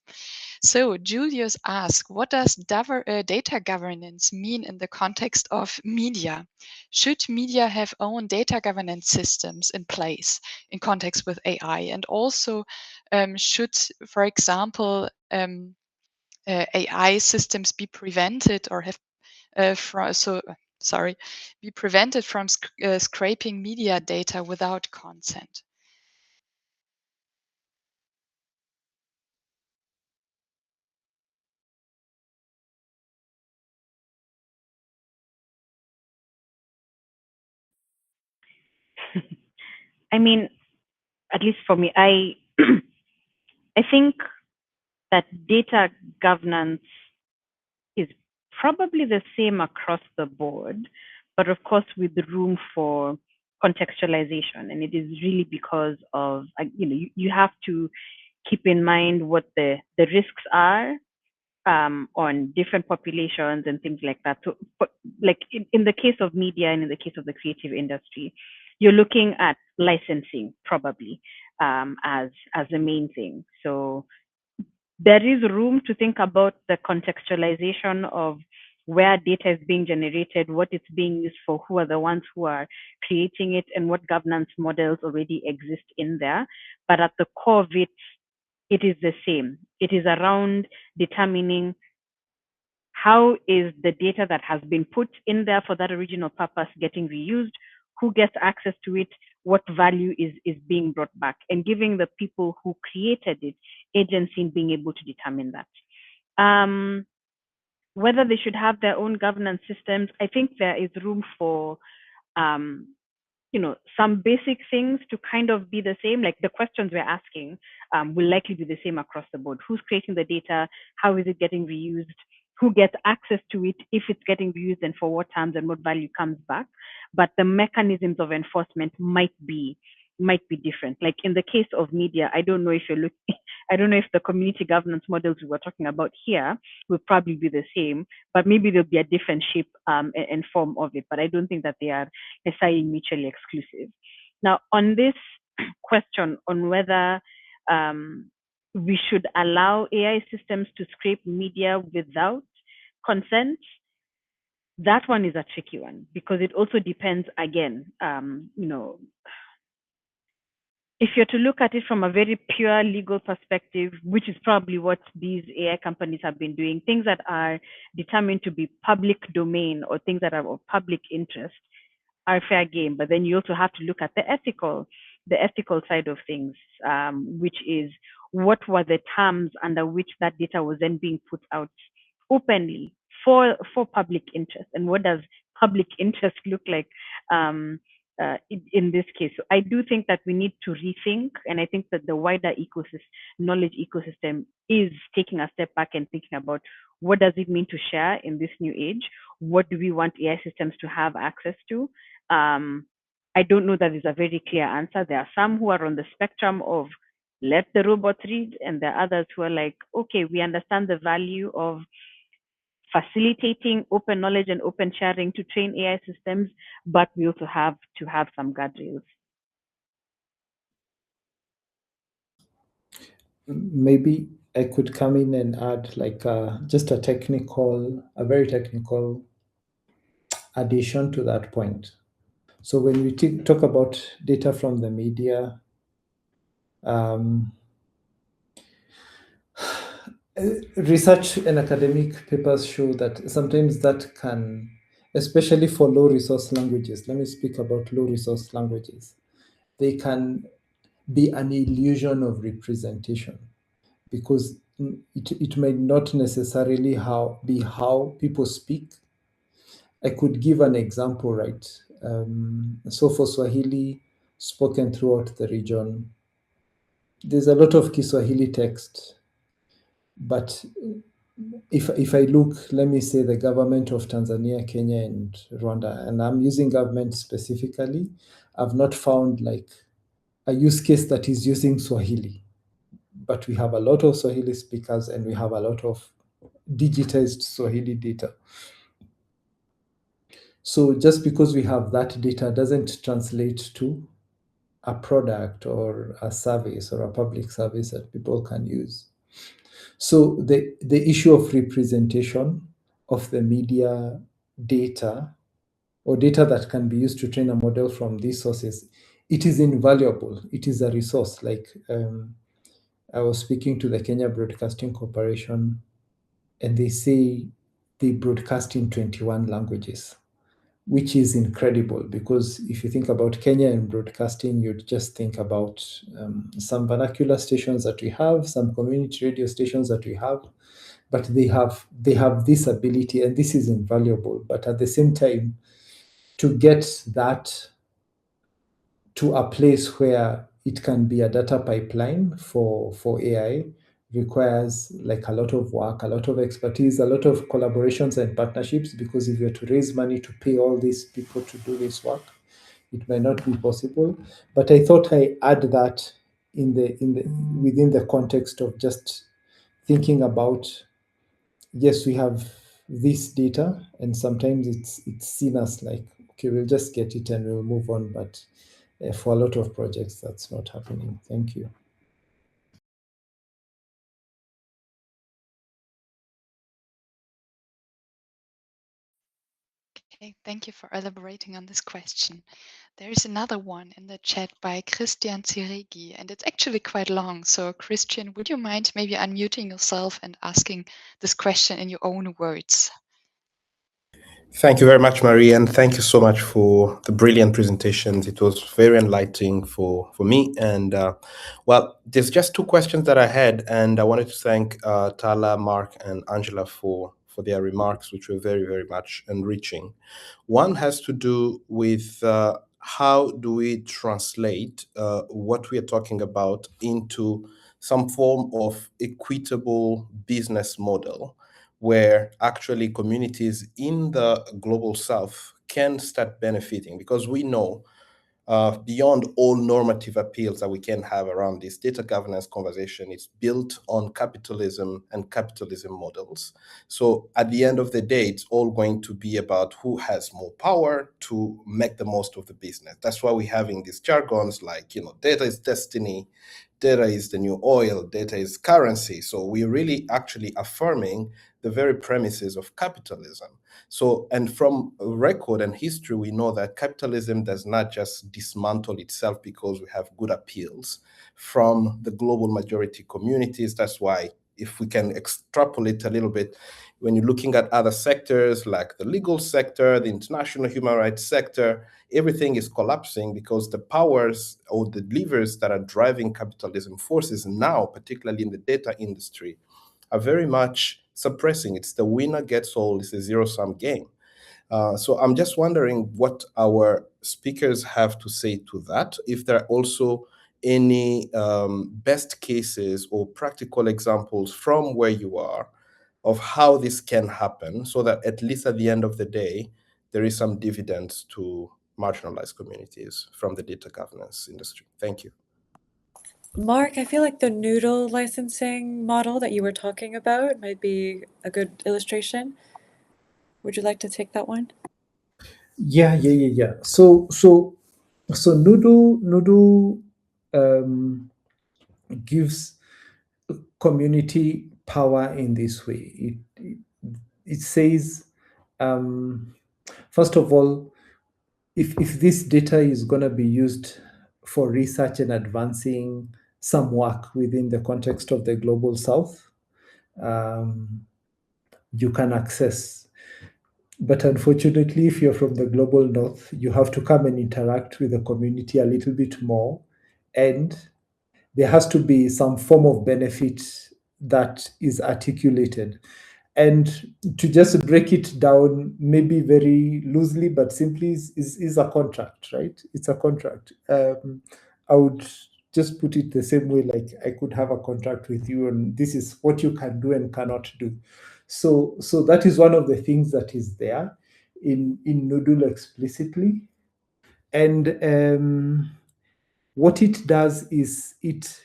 So, Julius asks, what does data governance mean in the context of media? Should media have own data governance systems in place in context with AI? And also, should, for example, AI systems be prevented or have be prevented from scraping media data without consent? I mean, at least for me, I I think that data governance is probably the same across the board, but of course with room for contextualization, and it is really because of you have to keep in mind what the risks are on different populations and things like that. So, like in the case of media and in the case of the creative industry, you're looking at licensing probably as the main thing. So there is room to think about the contextualization of where data is being generated, what it's being used for, who are the ones who are creating it, and what governance models already exist in there. But at the core of it, it is the same. It is around determining how is the data that has been put in there for that original purpose getting reused, who gets access to it, what value is being brought back, and giving the people who created it agency in being able to determine that. Whether they should have their own governance systems, I think there is room for some basic things to kind of be the same. Like the questions we're asking will likely be the same across the board. Who's creating the data? How is it getting reused? Who gets access to it if it's getting reused, and for what terms, and what value comes back? But the mechanisms of enforcement might be different. Like in the case of media, I don't know if the community governance models we were talking about here will probably be the same, but maybe there'll be a different shape and form of it. But I don't think that they are necessarily mutually exclusive. Now, on this question on whether we should allow AI systems to scrape media without consent, that one is a tricky one, because it also depends, again, if you're to look at it from a very pure legal perspective, which is probably what these AI companies have been doing, things that are determined to be public domain or things that are of public interest are fair game. But then you also have to look at the ethical side of things, which is what were the terms under which that data was then being put out openly for public interest, and what does public interest look like in this case. So I do think that we need to rethink, and I think that the wider knowledge ecosystem is taking a step back and thinking about what does it mean to share in this new age? What do we want AI systems to have access to? I don't know that there's a very clear answer. There are some who are on the spectrum of let the robots read, and there are others who are like, okay, we understand the value of facilitating open knowledge and open sharing to train AI systems, but we also have to have some guardrails. Maybe I could come in and add like just a very technical addition to that point. So when we talk about data from the media, research and academic papers show that sometimes that can, especially for low resource languages, let me speak about low resource languages, they can be an illusion of representation, because it might not necessarily be how people speak. I could give an example, right? So for Swahili spoken throughout the region, there's a lot of Kiswahili text, but if I look, let me say the government of Tanzania, Kenya, and Rwanda, and I'm using government specifically, I've not found like a use case that is using Swahili. But we have a lot of Swahili speakers, and we have a lot of digitized Swahili data. So just because we have that data doesn't translate to a product or a service or a public service that people can use. So the issue of representation of the media data, or data that can be used to train a model from these sources, it is invaluable. It is a resource. Like I was speaking to the Kenya Broadcasting Corporation, and they say they broadcast in 21 languages, which is incredible, because if you think about Kenya and broadcasting, you'd just think about some vernacular stations that we have, some community radio stations that we have, but they have this ability, and this is invaluable. But at the same time, to get that to a place where it can be a data pipeline for AI requires like a lot of work, a lot of expertise, a lot of collaborations and partnerships, because if you're to raise money to pay all these people to do this work, it might not be possible. But I thought I add that within the context of just thinking about, yes, we have this data, and sometimes it's seen as like, okay, we'll just get it and we'll move on. But for a lot of projects, that's not happening. Thank you. Okay, thank you for elaborating on this question. There is another one in the chat by Christian Ziregi, and it's actually quite long. So, Christian, would you mind maybe unmuting yourself and asking this question in your own words? Thank you very much, Marie, and thank you so much for the brilliant presentations. It was very enlightening for me. And well, there's just two questions that I had, and I wanted to thank Tala, Mark, and Angela for their remarks, which were very, very much enriching. One has to do with how do we translate what we are talking about into some form of equitable business model, where actually communities in the global south can start benefiting, because we know beyond all normative appeals that we can have around this data governance conversation, it's built on capitalism and capitalism models. So at the end of the day, it's all going to be about who has more power to make the most of the business. That's why we're having these jargons like, data is destiny, data is the new oil, data is currency. So we're really actually affirming the very premises of capitalism. So, and from record and history, we know that capitalism does not just dismantle itself because we have good appeals from the global majority communities. That's why, if we can extrapolate a little bit, when you're looking at other sectors like the legal sector, the international human rights sector, everything is collapsing because the powers or the levers that are driving capitalism forces now, particularly in the data industry, are very much suppressing. It's the winner gets all. It's a zero-sum game. So I'm just wondering what our speakers have to say to that. If there are also any best cases or practical examples from where you are of how this can happen, so that at least at the end of the day, there is some dividends to marginalized communities from the data governance industry. Thank you. Mark, I feel like the noodle licensing model that you were talking about might be a good illustration. Would you like to take that one? Yeah. So Noodle gives community power in this way. It says, first of all, if this data is going to be used for research and advancing some work within the context of the global south, you can access. But unfortunately, if you're from the global north, you have to come and interact with the community a little bit more. And there has to be some form of benefit that is articulated. And to just break it down, maybe very loosely, but simply is a contract, right? It's a contract. I would just put it the same way, like I could have a contract with you, and this is what you can do and cannot do. So that is one of the things that is there in Noodle explicitly. And what it does is it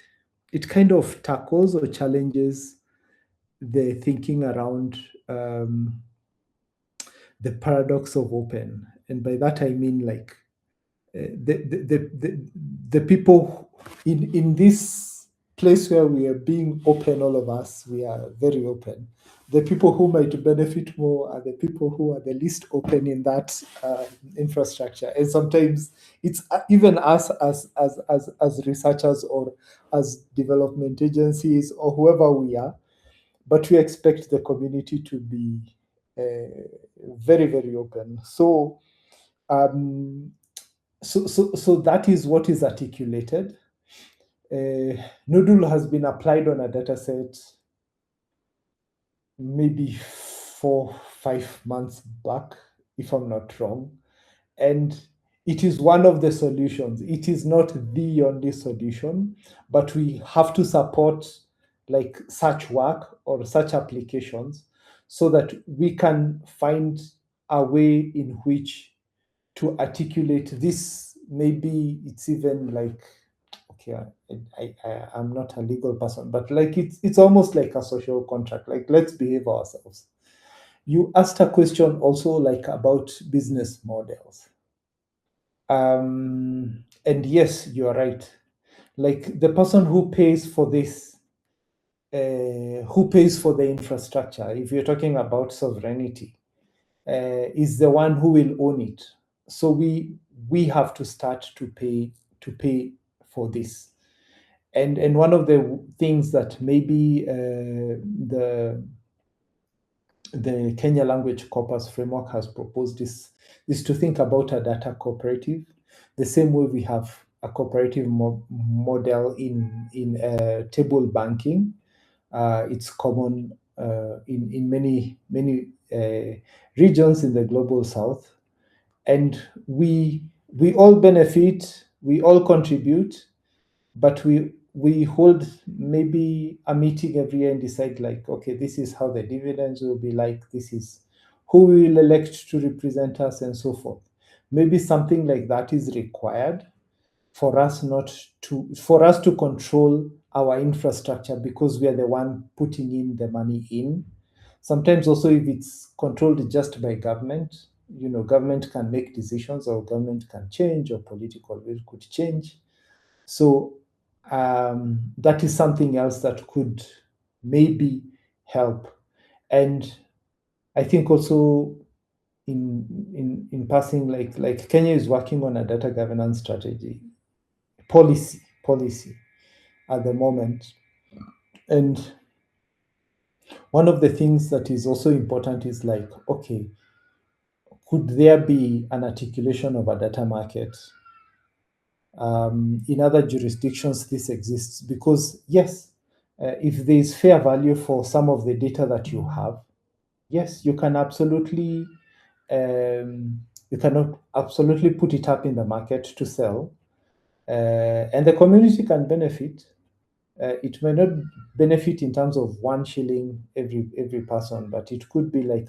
kind of tackles or challenges the thinking around the paradox of open. And by that I mean, like, the people in this place where we are being open, all of us, we are very open. The people who might benefit more are the people who are the least open in that infrastructure. And sometimes it's even us as researchers or as development agencies or whoever we are, but we expect the community to be very, very open. So that is what is articulated. Noodle has been applied on a data set maybe 4-5 months back, if I'm not wrong. And it is one of the solutions. It is not the only solution, but we have to support like such work or such applications so that we can find a way in which to articulate this maybe it's even like, okay, I'm not a legal person, but like it's almost like a social contract. Like, let's behave ourselves. You asked a question also like about business models. And yes, you're right. Like the person who pays for this, who pays for the infrastructure, if you're talking about sovereignty, is the one who will own it. So we have to start to pay for this. And one of the things that maybe the Kenya Language Corpus Framework has proposed is to think about a data cooperative, the same way we have a cooperative model in table banking. It's common in many regions in the global south, and we all benefit, we all contribute, but we hold maybe a meeting every year and decide like, okay, this is how the dividends will be like, this is who we will elect to represent us, and so forth. Maybe something like that is required for us to control our infrastructure, because we are the one putting in the money in. Sometimes also, if it's controlled just by government, government can make decisions, or government can change, or political will could change. So that is something else that could maybe help. And I think also in passing, like Kenya is working on a data governance strategy policy at the moment. And one of the things that is also important is like, okay, could there be an articulation of a data market? In other jurisdictions, this exists because, yes, if there is fair value for some of the data that you have, yes, you can absolutely put it up in the market to sell, and the community can benefit. It may not benefit in terms of 1 shilling every person, but it could be like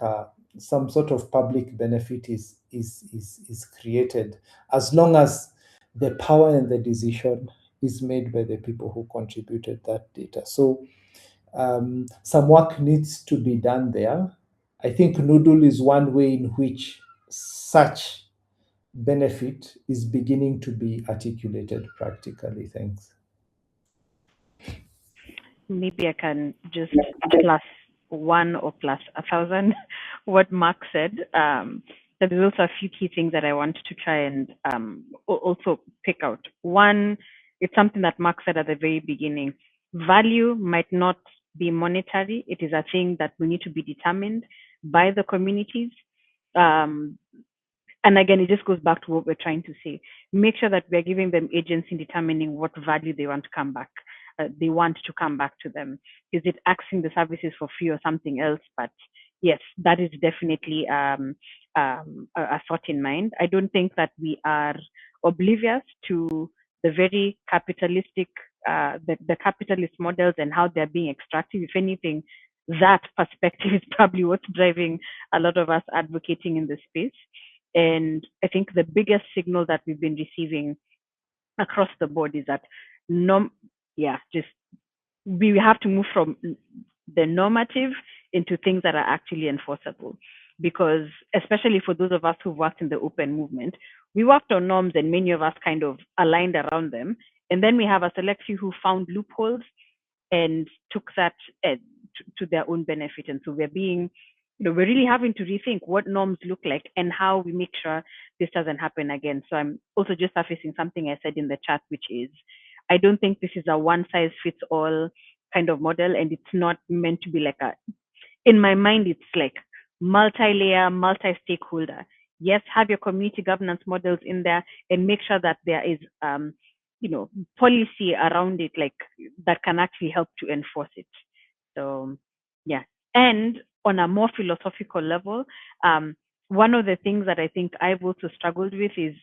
some sort of public benefit is created, as long as the power and the decision is made by the people who contributed that data. So some work needs to be done there. I think Noodle is one way in which such benefit is beginning to be articulated practically. Thanks. Maybe I can just plus one or plus 1,000 what Mark said. There's also a few key things that I want to try and also pick out. One, it's something that Mark said at the very beginning. Value might not be monetary. It is a thing that we need to be determined by the communities. And again, it just goes back to what we're trying to say. Make sure that we're giving them agency in determining what value they want to come back. They want to come back to them. Is it accessing the services for free or something else? But yes, that is definitely a thought in mind. I don't think that we are oblivious to the very capitalistic, the capitalist models and how they're being extractive. If anything, that perspective is probably what's driving a lot of us advocating in this space. And I think the biggest signal that we've been receiving across the board is that we have to move from the normative into things that are actually enforceable. Because especially for those of us who've worked in the open movement, we worked on norms and many of us kind of aligned around them. And then we have a select few who found loopholes and took that to their own benefit. And so we're really having to rethink what norms look like and how we make sure this doesn't happen again. So I'm also just surfacing something I said in the chat, which is, I don't think this is a one size fits all kind of model, and it's not meant to be like in my mind, it's like multi-layer, multi-stakeholder. Yes, have your community governance models in there and make sure that there is, policy around it, like that can actually help to enforce it. So, yeah. And on a more philosophical level, one of the things that I think I've also struggled with is,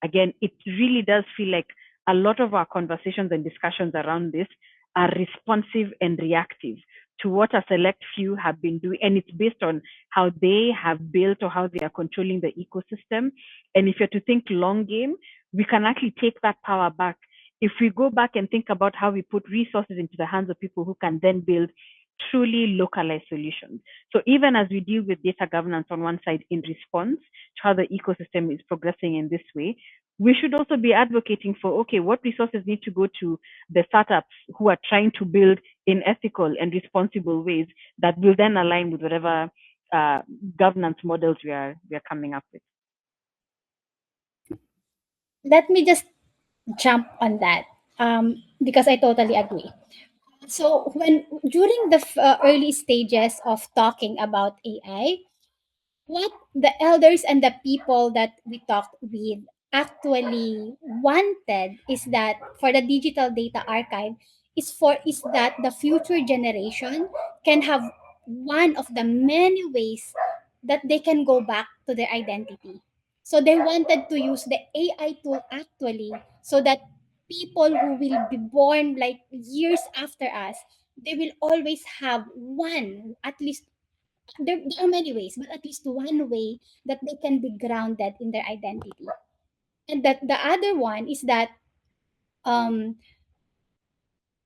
again, it really does feel like a lot of our conversations and discussions around this are responsive and reactive to what a select few have been doing. And it's based on how they have built or how they are controlling the ecosystem. And if you're to think long game, we can actually take that power back if we go back and think about how we put resources into the hands of people who can then build truly localized solutions. So even as we deal with data governance on one side in response to how the ecosystem is progressing in this way, we should also be advocating for, okay, what resources need to go to the startups who are trying to build in ethical and responsible ways that will then align with whatever governance models we are coming up with. Let me just jump on that because I totally agree. So when during the early stages of talking about AI, what the elders and the people that we talked with actually wanted is that for the digital data archive is that the future generation can have one of the many ways that they can go back to their identity. So they wanted to use the AI tool actually so that people who will be born like years after us, they will always have one, at least there are many ways, but at least one way that they can be grounded in their identity. And that the other one is that um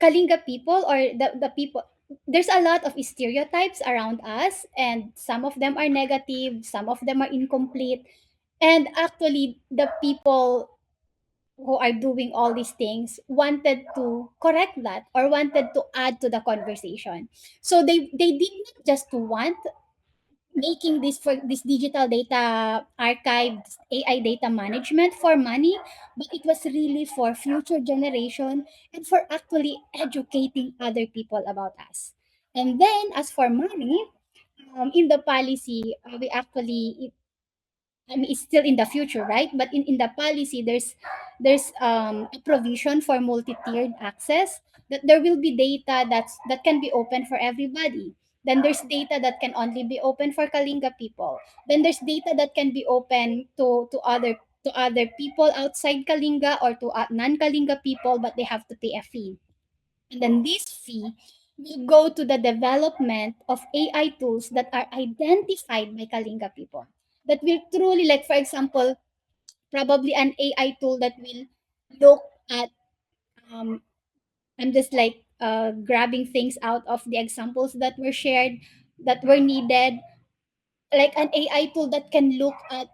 Kalinga people or the people, there's a lot of stereotypes around us, and some of them are negative, some of them are incomplete. And actually the people who are doing all these things wanted to correct that or wanted to add to the conversation. So they did not just want making this for this digital data archive, this AI data management for money, but it was really for future generation and for actually educating other people about us. And then as for money, in the policy, we actually I mean, it's still in the future, right? But in the policy, there's a provision for multi-tiered access that there will be data that can be open for everybody. Then there's data that can only be open for Kalinga people. Then there's data that can be open to other people outside Kalinga or to non-Kalinga people, but they have to pay a fee. And then this fee will go to the development of AI tools that are identified by Kalinga people. That will truly, like for example, probably an AI tool that will look at, um, I'm just like grabbing things out of the examples that were shared, that were needed, like an AI tool that can look at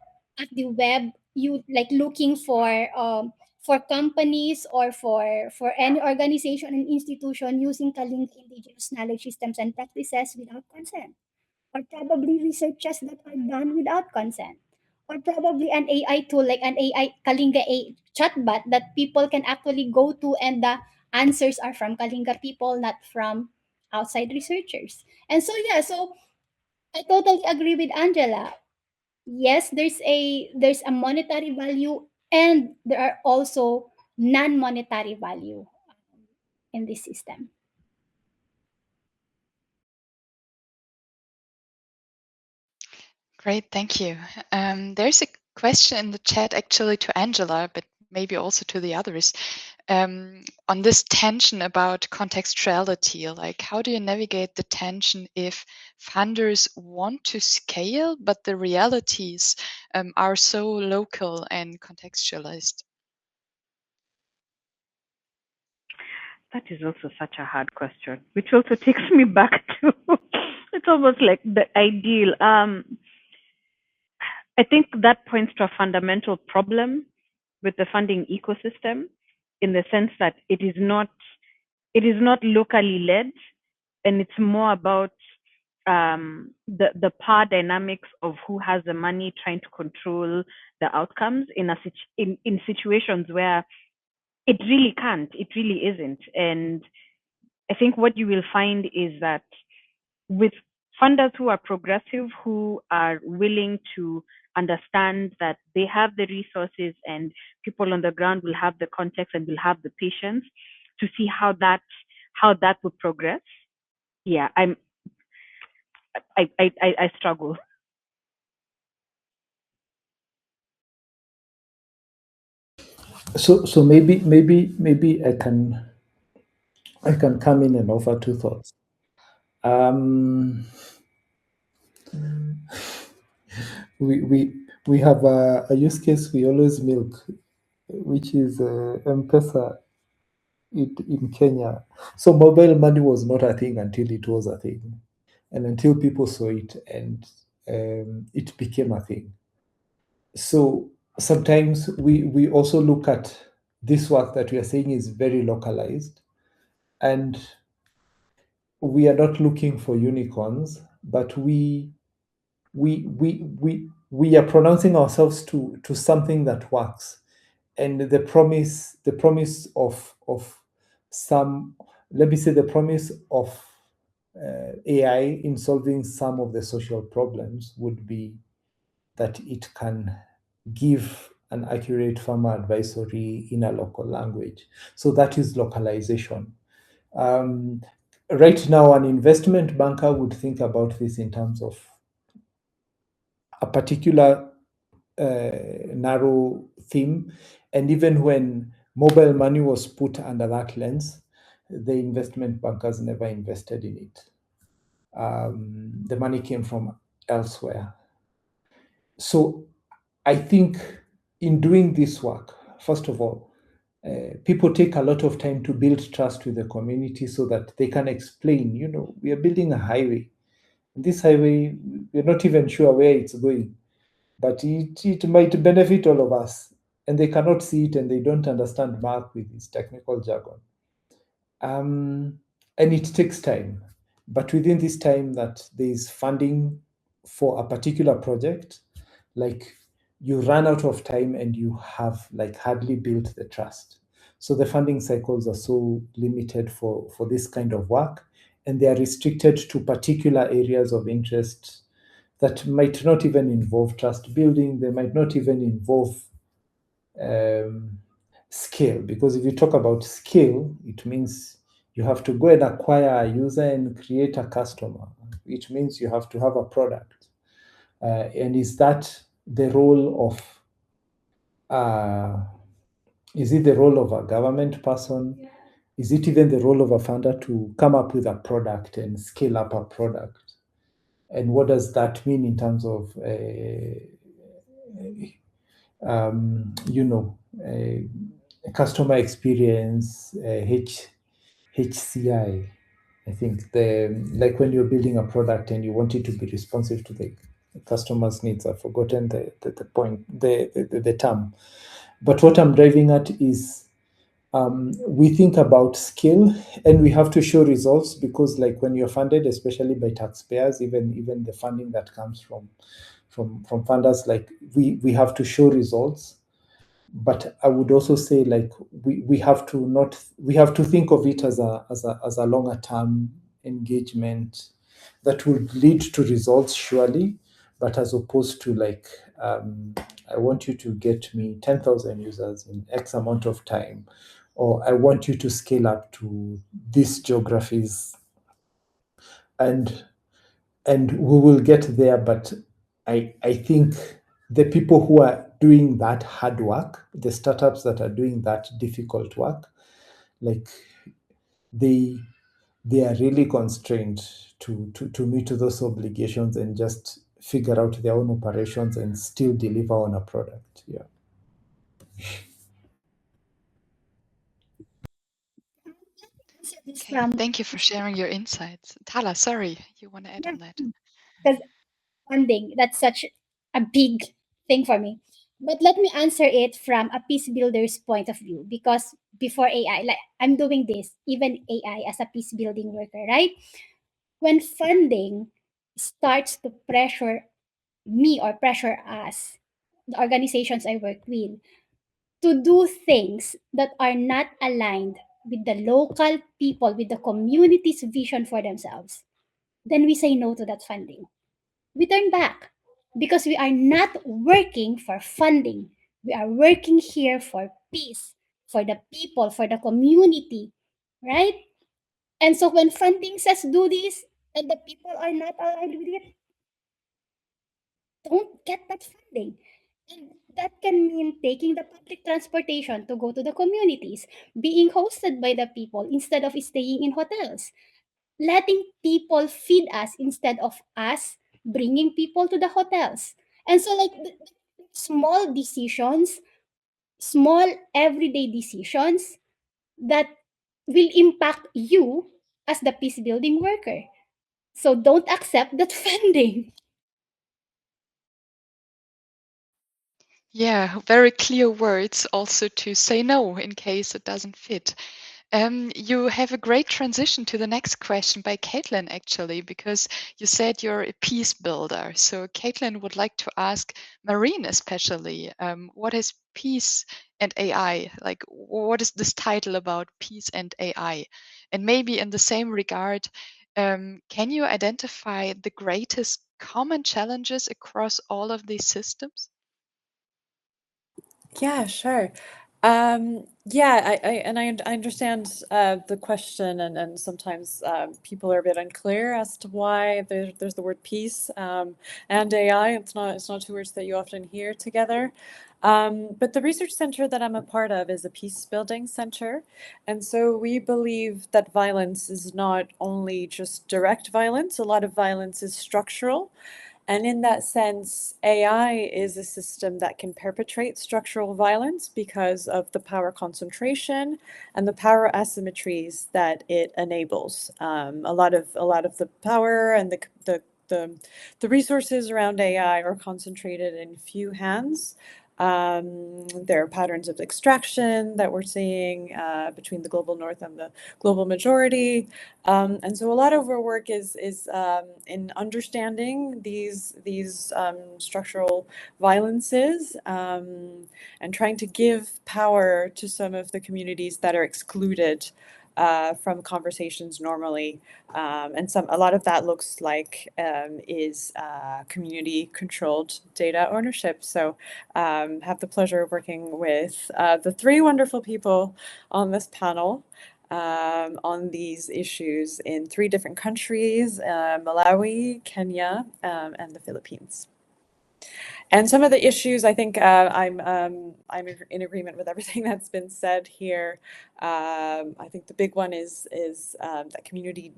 the web, you like looking for companies or for any organization and institution using Kalinga indigenous knowledge systems and practices without consent, or probably researches that are done without consent, or probably an AI tool like an AI Kalinga a chatbot that people can actually go to, and the answers are from Kalinga people, not from outside researchers. And so yeah, so I totally agree with Angela. Yes, there's a monetary value, and there are also non-monetary value in this system. Great, thank you. There's a question in the chat actually to Angela, but maybe also to the others, on this tension about contextuality. Like, how do you navigate the tension if funders want to scale, but the realities are so local and contextualized? That is also such a hard question, which also takes me back to it's almost like the ideal. I think that points to a fundamental problem with the funding ecosystem, in the sense that it is not locally led, and it's more about the power dynamics of who has the money trying to control the outcomes in situations where it really can't, it really isn't. And I think what you will find is that with funders who are progressive, who are willing to understand that they have the resources and people on the ground will have the context and will have the patience to see how that would progress. Yeah, I struggle. So maybe I can come in and offer two thoughts. We have a use case we always milk which is M-Pesa in Kenya. So mobile money was not a thing until it was a thing, and until people saw it, and it became a thing. So sometimes we also look at this work that we are saying is very localized, and we are not looking for unicorns, but we are pronouncing ourselves to something that works, and the promise of some, let me say, the promise of AI in solving some of the social problems would be that it can give an accurate farmer advisory in a local language. So that is localization. Right now, an investment banker would think about this in terms of a particular narrow theme. And even when mobile money was put under that lens, the investment bankers never invested in it. The money came from elsewhere. So I think in doing this work, first of all, people take a lot of time to build trust with the community so that they can explain, we are building a highway. This highway, we're not even sure where it's going, but it might benefit all of us. And they cannot see it, and they don't understand math with this technical jargon. And it takes time. But within this time that there is funding for a particular project, like you run out of time and you have like hardly built the trust. So the funding cycles are so limited for this kind of work, and they are restricted to particular areas of interest that might not even involve trust building. They might not even involve scale, because if you talk about scale, it means you have to go and acquire a user and create a customer, which means you have to have a product. And is that the role of is it the role of a government person? Is it even the role of a founder to come up with a product and scale up a product? And what does that mean in terms of customer experience, HCI? I think like when you're building a product and you want it to be responsive to the customer's needs. I've forgotten the point, the term. But what I'm driving at is we think about skill, and we have to show results, because like when you're funded, especially by taxpayers, even the funding that comes from funders, like we have to show results. But I would also say, like, we have to think of it as a longer term engagement that would lead to results, surely, but as opposed to like I want you to get me 10,000 users in X amount of time, or I want you to scale up to these geographies, and we will get there. But I think the people who are doing that hard work, the startups that are doing that difficult work, like they are really constrained to meet those obligations and just figure out their own operations and still deliver on a product. Yeah. Okay, thank you for sharing your insights. Tala, sorry, you want to add on that? Because funding, that's such a big thing for me. But let me answer it from a peace builder's point of view, because before AI, like I'm doing this, even AI as a peace building worker, right? When funding starts to pressure me or pressure us, the organizations I work with, to do things that are not aligned with the local people, with the community's vision for themselves, then we say no to that funding. We turn back, because we are not working for funding. We are working here for peace, for the people, for the community, right? And so when funding says do this and the people are not aligned with it, don't get that funding. And that can mean taking the public transportation to go to the communities, being hosted by the people instead of staying in hotels, letting people feed us instead of us bringing people to the hotels. And so, like, the small decisions small everyday decisions that will impact you as the peace building worker. So don't accept that funding. Yeah, very clear words also to say no in case it doesn't fit. You have a great transition to the next question by Caitlin, actually, because you said you're a peace builder. So Caitlin would like to ask Marine especially, what is peace and AI? Like, what is this title about peace and AI? And maybe in the same regard, can you identify the greatest common challenges across all of these systems? Yeah, sure. Yeah, I understand the question, and sometimes people are a bit unclear as to why there's the word peace and AI. It's not two words that you often hear together. But the research center that I'm a part of is a peace building center, and so we believe that violence is not only just direct violence. A lot of violence is structural. And in that sense, AI is a system that can perpetrate structural violence because of the power concentration and the power asymmetries that it enables. A lot of the power and the resources around AI are concentrated in few hands. There are patterns of extraction that we're seeing between the global north and the global majority. And so a lot of our work is in understanding these structural violences and trying to give power to some of the communities that are excluded from conversations normally. And a lot of that looks like is community-controlled data ownership. So have the pleasure of working with the three wonderful people on this panel on these issues in three different countries, Malawi, Kenya, and the Philippines. And some of the issues, I think I'm in agreement with everything that's been said here. I think the big one is that community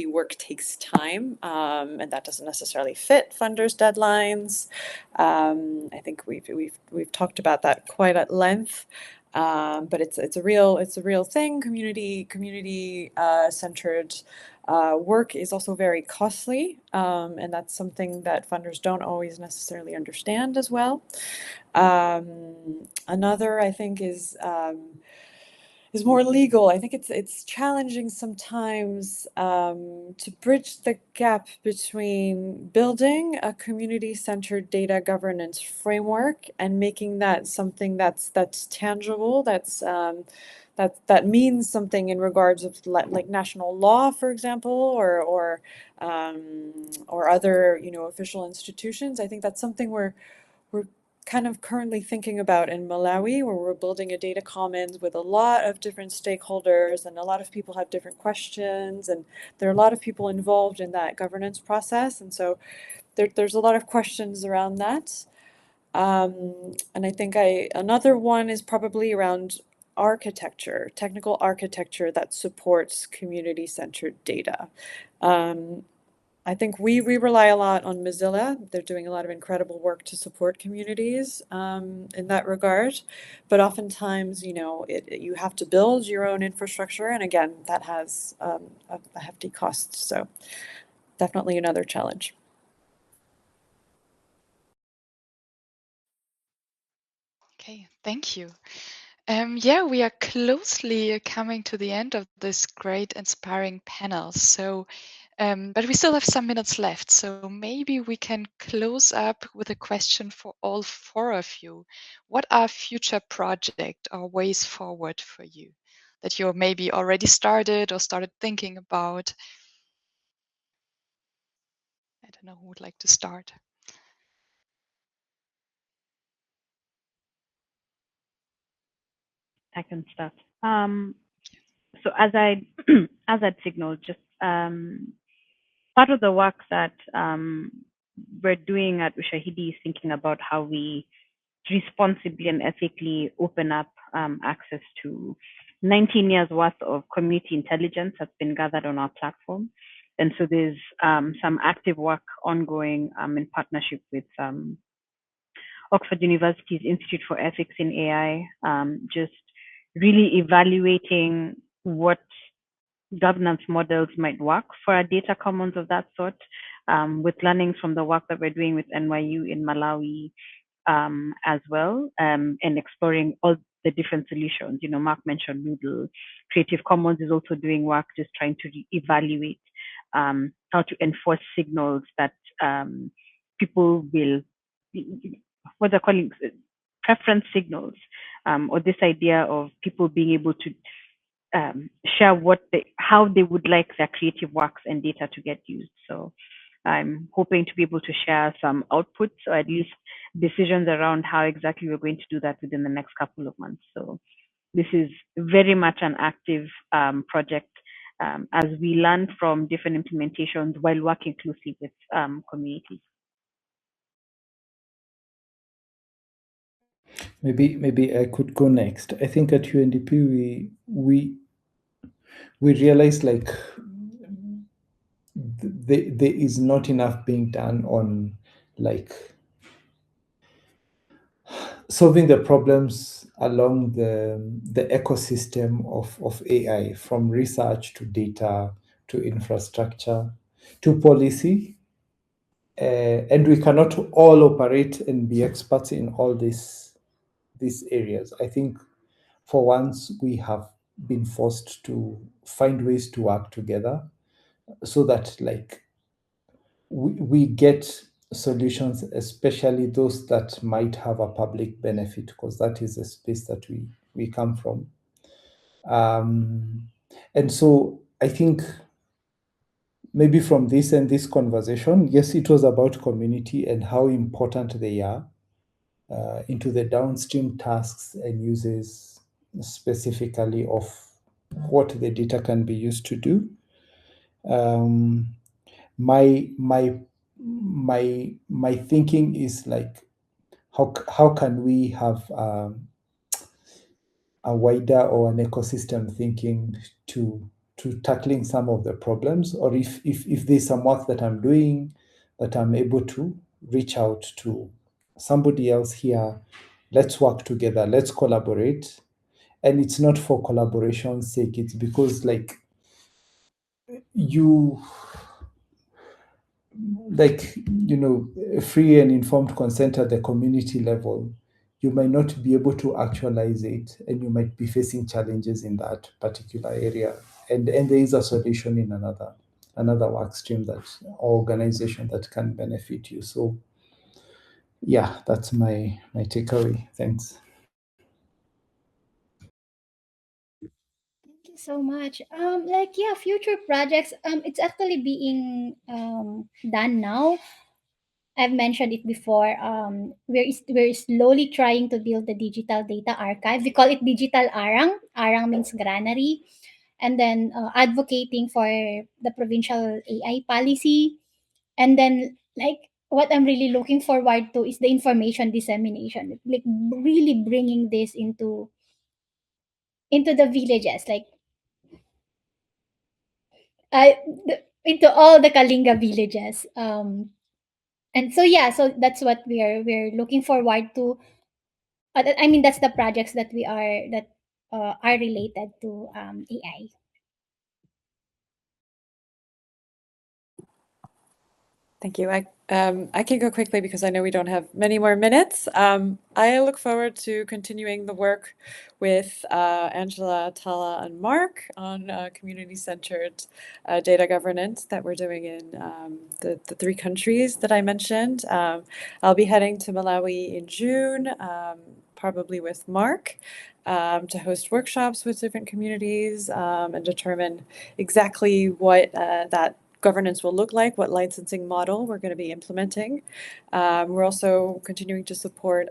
work takes time, and that doesn't necessarily fit funders' deadlines. I think we've talked about that quite at length. But it's a real thing. Community centered work is also very costly, and that's something that funders don't always necessarily understand as well. Another, I think, is more legal. I think it's challenging sometimes to bridge the gap between building a community-centered data governance framework and making that something that's tangible, that means something in regards of like national law, for example, or other official institutions. I think that's something we're kind of currently thinking about in Malawi, where we're building a data commons with a lot of different stakeholders, and a lot of people have different questions, and there are a lot of people involved in that governance process, and so there's a lot of questions around that. And I think another one is probably around architecture, technical architecture that supports community-centered data. I think we rely a lot on Mozilla. They're doing a lot of incredible work to support communities in that regard. But oftentimes, you have to build your own infrastructure. And again, that has a hefty cost. So definitely another challenge. Okay, thank you. Yeah, we are closely coming to the end of this great, inspiring panel. So, but we still have some minutes left. So maybe we can close up with a question for all four of you. What are future projects or ways forward for you that you're maybe already started or started thinking about? I don't know who would like to start. I can start. So as I as I'd signaled, just part of the work that we're doing at Ushahidi is thinking about how we responsibly and ethically open up access to 19 years worth of community intelligence that's been gathered on our platform. And so there's some active work ongoing in partnership with Oxford University's Institute for Ethics in AI, just really evaluating what governance models might work for a data commons of that sort, with learnings from the work that we're doing with NYU in Malawi as well, and exploring all the different solutions. You know, Mark mentioned Moodle. Creative Commons is also doing work just trying to evaluate how to enforce signals that people will, what they're calling preference signals, or this idea of people being able to share how they would like their creative works and data to get used. So I'm hoping to be able to share some outputs, or at least decisions around how exactly we're going to do that within the next couple of months. So this is very much an active project as we learn from different implementations while working closely with communities. Maybe I could go next. I think at UNDP we realized like there is not enough being done on like solving the problems along the ecosystem of AI, from research to data to infrastructure to policy. And we cannot all operate and be experts in all these areas. I think for once we have been forced to find ways to work together so that like we get solutions, especially those that might have a public benefit, because that is a space that we come from. And so I think maybe from this and this conversation, yes, it was about community and how important they are into the downstream tasks and uses specifically of what the data can be used to do. My thinking is like, how can we have a wider or an ecosystem thinking to tackling some of the problems, or if there's some work that I'm doing that I'm able to reach out to somebody else here, let's work together, let's collaborate. And it's not for collaboration's sake, it's because like free and informed consent at the community level, you might not be able to actualize it, and you might be facing challenges in that particular area. And there is a solution in another work stream that or organization that can benefit you. So yeah, that's my takeaway. Thanks. Thank you so much. Future projects. It's actually being done now. I've mentioned it before. We're slowly trying to build the digital data archive. We call it digital arang. Arang means granary, and then advocating for the provincial AI policy, and then like what I'm really looking forward to is the information dissemination, like really bringing this into the villages, like into all the Kalinga villages. And so yeah, so that's what we're looking forward to. I mean, that's the projects that are related to AI. Thank you. I can go quickly because I know we don't have many more minutes. I look forward to continuing the work with Angela, Tala, and Mark on community-centered data governance that we're doing in the 3 countries that I mentioned. I'll be heading to Malawi in June, probably with Mark, to host workshops with different communities and determine exactly what that governance will look like, what licensing model we're going to be implementing. We're also continuing to support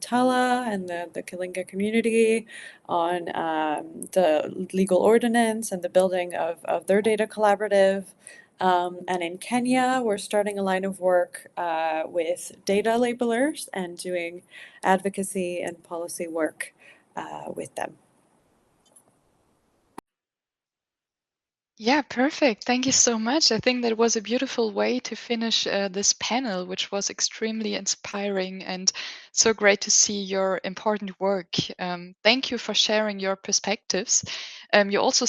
Tala and the Kalinga community on the legal ordinance and the building of their data collaborative. And in Kenya, we're starting a line of work with data labelers and doing advocacy and policy work with them. Yeah, perfect. Thank you so much. I think that was a beautiful way to finish this panel, which was extremely inspiring and so great to see your important work. Thank you for sharing your perspectives. You also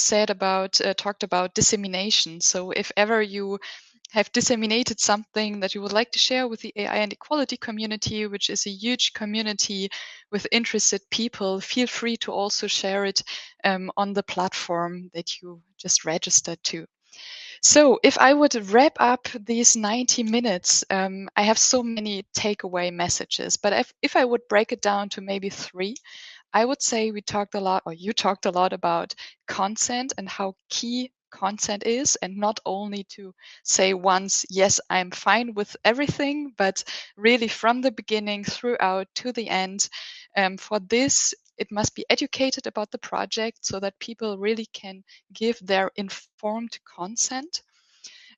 talked about dissemination. So if ever you have disseminated something that you would like to share with the AI and equality community, which is a huge community with interested people, feel free to also share it on the platform that you just registered to. So if I would wrap up these 90 minutes, I have so many takeaway messages, but if I would break it down to maybe 3, I would say we talked a lot, or you talked a lot about consent and how key consent is, and not only to say once, yes, I'm fine with everything, but really from the beginning throughout to the end. For this, it must be educated about the project so that people really can give their informed consent.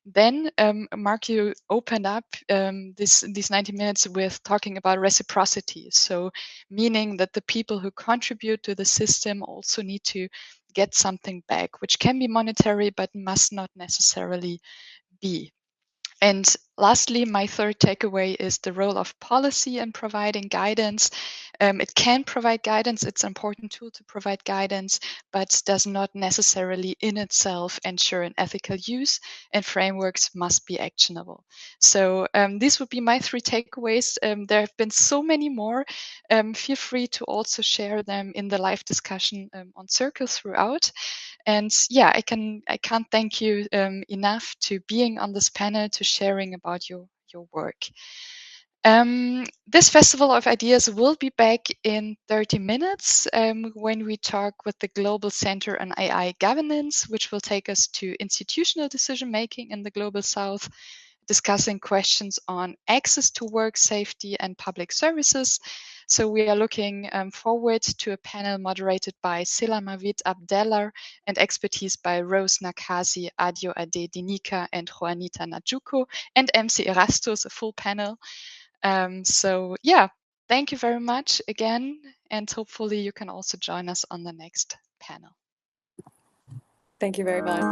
Then, Mark, you opened up these 90 minutes with talking about reciprocity. So, meaning that the people who contribute to the system also need to get something back, which can be monetary, but must not necessarily be. And lastly, my third takeaway is the role of policy in providing guidance. It can provide guidance. It's an important tool to provide guidance, but does not necessarily in itself ensure an ethical use, and frameworks must be actionable. So these would be my 3 takeaways. There have been so many more. Feel free to also share them in the live discussion on Circle throughout. And yeah, I can't thank you enough to being on this panel, to sharing about your work. This Festival of Ideas will be back in 30 minutes when we talk with the Global Center on AI Governance, which will take us to institutional decision making in the Global South, discussing questions on access to work, safety, and public services. So we are looking forward to a panel moderated by Selamavid Abdellar and expertise by Rose Nakasi, Adio Ade Dinika, and Juanita Najuko, and MC Erastus, a full panel. So yeah, thank you very much again, and hopefully you can also join us on the next panel. Thank you very much.